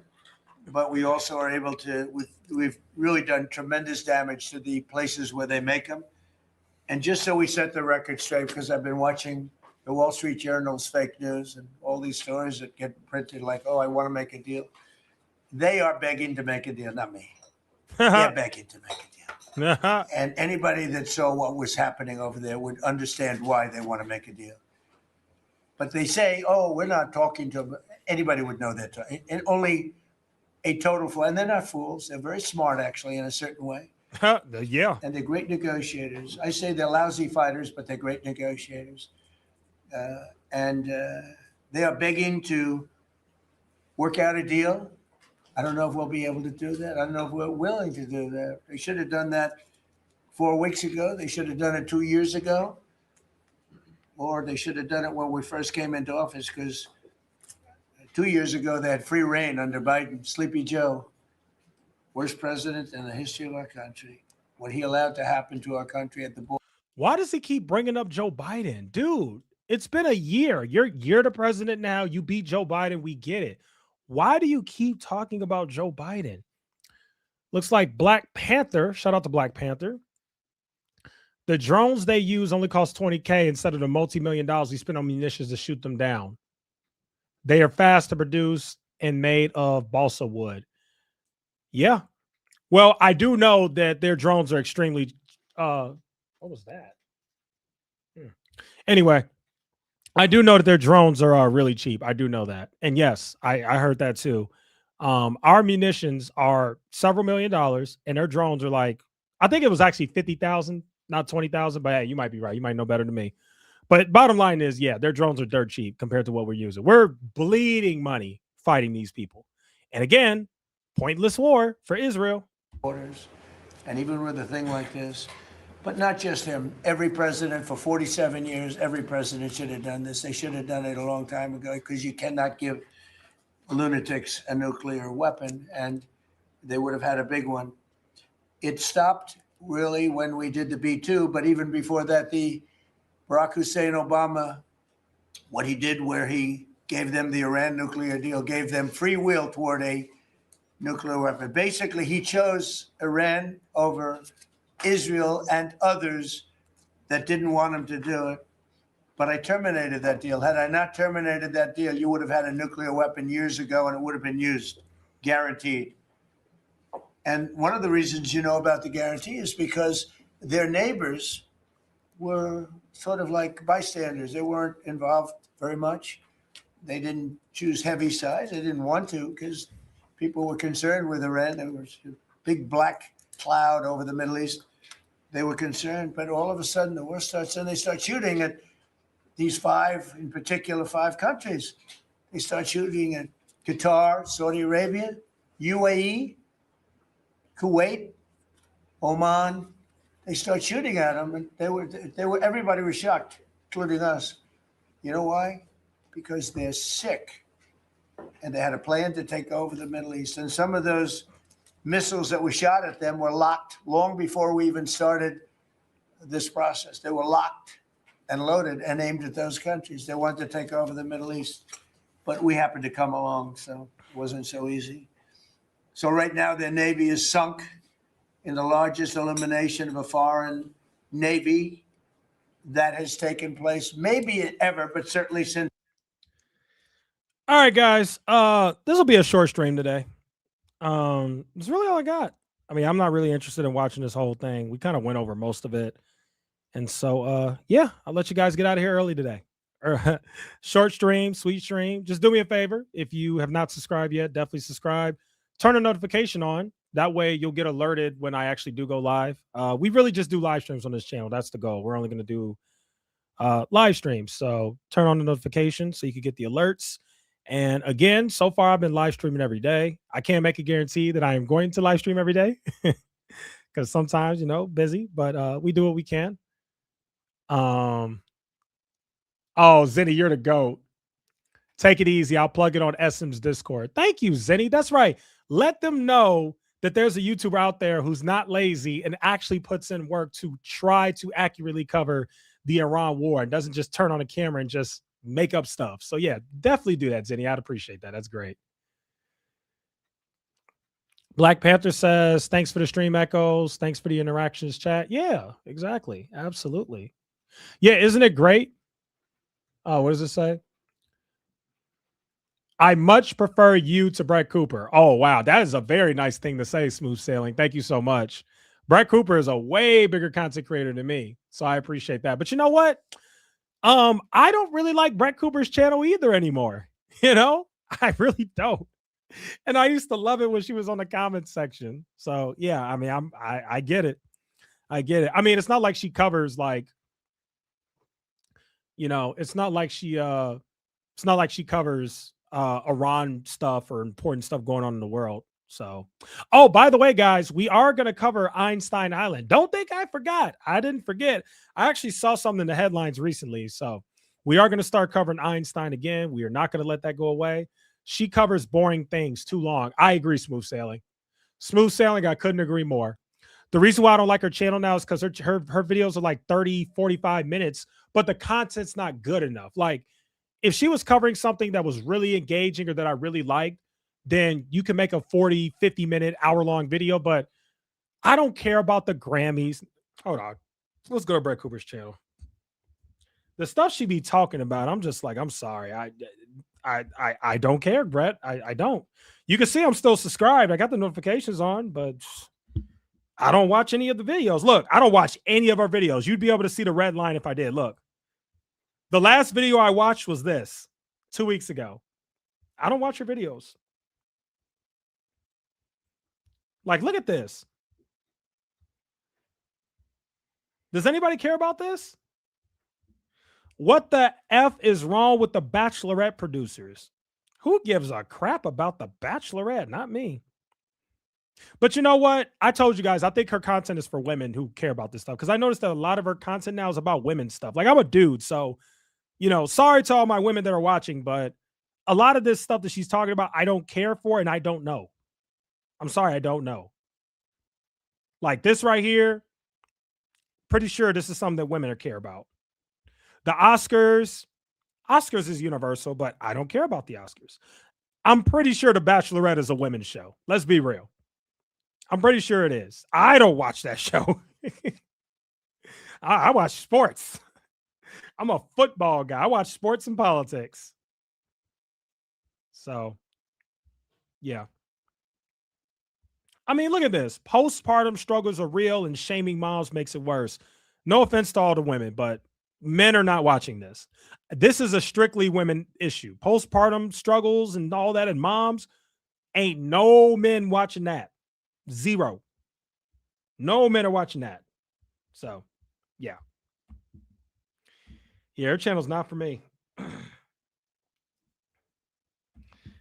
but we also are able to, we've really done tremendous damage to the places where they make them. And just so we set the record straight, because I've been watching the Wall Street Journal's fake news and all these stories that get printed like, oh, I want to make a deal. They are begging to make a deal, not me. They're begging to make a deal. And anybody that saw what was happening over there would understand why they want to make a deal. But they say, oh, we're not talking to them. Anybody would know that. And only a total fool. And they're not fools. They're very smart, actually, in a certain way. Yeah. And they're great negotiators. I say they're lousy fighters, but they're great negotiators. And they are begging to work out a deal. I don't know if we'll be able to do that. I don't know if we're willing to do that. They should have done that 4 weeks ago. They should have done it 2 years ago. Or they should have done it when we first came into office, because 2 years ago they had free reign under Biden. Sleepy Joe, worst president in the history of our country. What he allowed to happen to our country at the border. Why does he keep bringing up Joe Biden? Dude, it's been a year. You're the president now. You beat Joe Biden. We get it. Why do you keep talking about Joe Biden? Looks like Black Panther. Shout out to Black Panther. The drones they use only cost $20K instead of the multi-million dollars we spend on munitions to shoot them down. They are fast to produce and made of balsa wood. Yeah. Well, I do know that their drones are extremely what was that? Anyway, I do know that their drones are really cheap. I do know that. And yes, I heard that too. Our munitions are several $1,000,000 and their drones are like, I think it was actually 50,000, not 20,000, but hey, you might be right. You might know better than me. But bottom line is, yeah, their drones are dirt cheap compared to what we're using. We're bleeding money fighting these people. And again, pointless war for Israel. Borders. And even with a thing like this, but not just him, every president for 47 years, every president should have done this. They should have done it a long time ago, because you cannot give lunatics a nuclear weapon, and they would have had a big one. It stopped really when we did the B-2, but even before that, the Barack Hussein Obama, what he did where he gave them the Iran nuclear deal, gave them free will toward a nuclear weapon. Basically, he chose Iran over Israel and others that didn't want him to do it. But I terminated that deal. Had I not terminated that deal, you would have had a nuclear weapon years ago, and it would have been used, guaranteed. And one of the reasons you know about the guarantee is because their neighbors were sort of like bystanders. They weren't involved very much. They didn't choose heavy sides. They didn't want to, because people were concerned with Iran. There was a big black cloud over the Middle East. They were concerned, but all of a sudden the war starts and they start shooting at these five, in particular, 5 countries. They start shooting at Qatar, Saudi Arabia, UAE, Kuwait, Oman. They start shooting at them, and everybody was shocked, including us. You know why? Because they're sick, and they had a plan to take over the Middle East. And some of those missiles that were shot at them were locked long before we even started this process. They were locked and loaded and aimed at those countries. They wanted to take over the Middle East, but we happened to come along, so it wasn't so easy. So right now their Navy is sunk in the largest elimination of a foreign Navy that has taken place, maybe ever, but certainly since. All right, guys. This will be a short stream today. It's really all I got. I mean, I'm not really interested in watching this whole thing. We kind of went over most of it. And so, yeah, I'll let you guys get out of here early today. Short stream, sweet stream. Just do me a favor. If you have not subscribed yet, definitely subscribe. Turn a notification on. That way you'll get alerted when I actually do go live. We really just do live streams on this channel. That's the goal. We're only going to do live streams. So turn on the notifications so you can get the alerts. And again, so far I've been live streaming every day. I can't make a guarantee that I am going to live stream every day because sometimes, you know, busy, but we do what we can. Oh, Zenny, you're the GOAT. Take it easy. I'll plug it on SM's Discord. Thank you, Zenny. That's right. Let them know that there's a YouTuber out there who's not lazy and actually puts in work to try to accurately cover the Iran war and doesn't just turn on a camera and just make up stuff. So yeah, definitely do that, Zenny. I'd appreciate that. That's great. Black Panther says, thanks for the stream echoes. Thanks for the interactions, chat. Yeah, exactly. Absolutely. Yeah, isn't it great? Oh, what does it say? I much prefer you to Brett Cooper. Oh, wow. That is a very nice thing to say, Smooth Sailing. Thank you so much. Brett Cooper is a way bigger content creator than me. So I appreciate that. But you know what? I don't really like Brett Cooper's channel either anymore. You know, I really don't. And I used to love it when she was on the comments section. So yeah, I mean, I get it. I get it. I mean, it's not like she covers like, you know, it's not like she covers Iran stuff or important stuff going on in the world. So, oh, by the way, guys, we are going to cover Einstein Island. Don't think I forgot. I didn't forget. I actually saw something in the headlines recently. So, we are going to start covering Einstein again. We are not going to let that go away. She covers boring things too long. I agree, Smooth Sailing. Smooth Sailing, I couldn't agree more. The reason why I don't like her channel now is because her videos are like 30, 45 minutes, but the content's not good enough. Like, if she was covering something that was really engaging or that I really liked, then you can make a 40, 50-minute, hour-long video. But I don't care about the Grammys. Hold on. Let's go to Brett Cooper's channel. The stuff she be talking about, I'm just like, I'm sorry. I don't care, Brett. I don't. You can see I'm still subscribed. I got the notifications on, but I don't watch any of the videos. Look, I don't watch any of our videos. You'd be able to see the red line if I did. Look. The last video I watched was this 2 weeks ago. I don't watch your videos. Like, look at this. Does anybody care about this? What the F is wrong with the Bachelorette producers? Who gives a crap about the Bachelorette? Not me. But you know what? I told you guys, I think her content is for women who care about this stuff. Because I noticed that a lot of her content now is about women's stuff. Like, I'm a dude, so you know, sorry to all my women that are watching, but a lot of this stuff that she's talking about, I don't care for and I don't know. I'm sorry, I don't know. Like this right here, pretty sure this is something that women care about. The Oscars is universal, but I don't care about the Oscars. I'm pretty sure The Bachelorette is a women's show. Let's be real. I'm pretty sure it is. I don't watch that show. I watch sports. I'm a football guy. I watch sports and politics. So, yeah. I mean, look at this. Postpartum struggles are real and shaming moms makes it worse. No offense to all the women, but men are not watching this. This is a strictly women issue. Postpartum struggles and all that and moms, ain't no men watching that. Zero. No men are watching that. So, yeah. Yeah, her channel's not for me.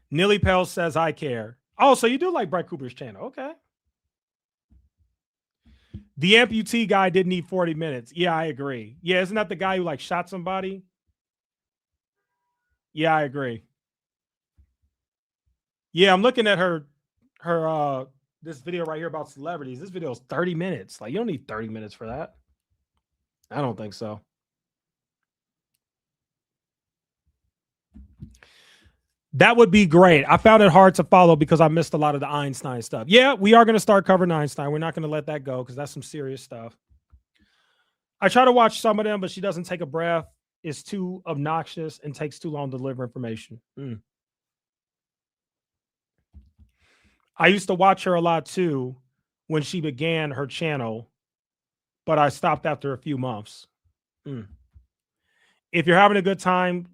Nilly Pell says, I care. Oh, so you do like Brett Cooper's channel. Okay. The amputee guy did need 40 minutes. Yeah, I agree. Yeah, isn't that the guy who like shot somebody? Yeah, I agree. Yeah, I'm looking at her this video right here about celebrities. This video is 30 minutes. Like, you don't need 30 minutes for that. I don't think so. That would be great. I found it hard to follow because I missed a lot of the Einstein stuff. Yeah, we are going to start covering Einstein. We're not going to let that go because that's some serious stuff. I try to watch some of them, but she doesn't take a breath. It's too obnoxious and takes too long to deliver information. I used to watch her a lot too when she began her channel, but I stopped after a few months. If you're having a good time,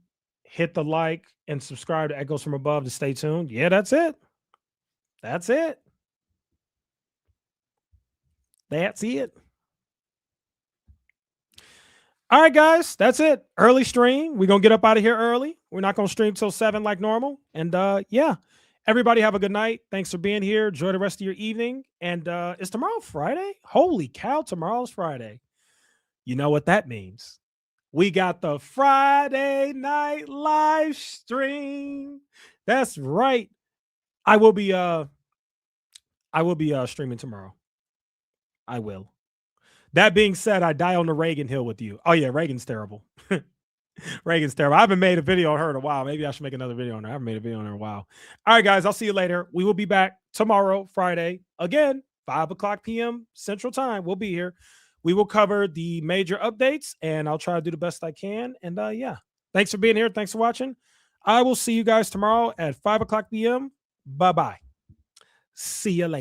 hit the like and subscribe to Echoes from Above to stay tuned. Yeah, that's it. That's it. That's it. All right, guys, that's it. Early stream. We're going to get up out of here early. We're not going to stream till 7 like normal. And yeah, everybody have a good night. Thanks for being here. Enjoy the rest of your evening. And is tomorrow Friday? Holy cow, tomorrow's Friday. You know what that means. We got the Friday night live stream. That's right. I will be streaming tomorrow. I will. That being said, I die on the Reagan Hill with you. Oh yeah, Reagan's terrible. Reagan's terrible. I haven't made a video on her in a while. Maybe I should make another video on her. I haven't made a video on her in a while. All right, guys. I'll see you later. We will be back tomorrow, Friday, again, 5:00 p.m. Central Time. We'll be here. We will cover the major updates, and I'll try to do the best I can. And yeah, thanks for being here. Thanks for watching. I will see you guys tomorrow at 5:00 p.m. Bye-bye. See you later.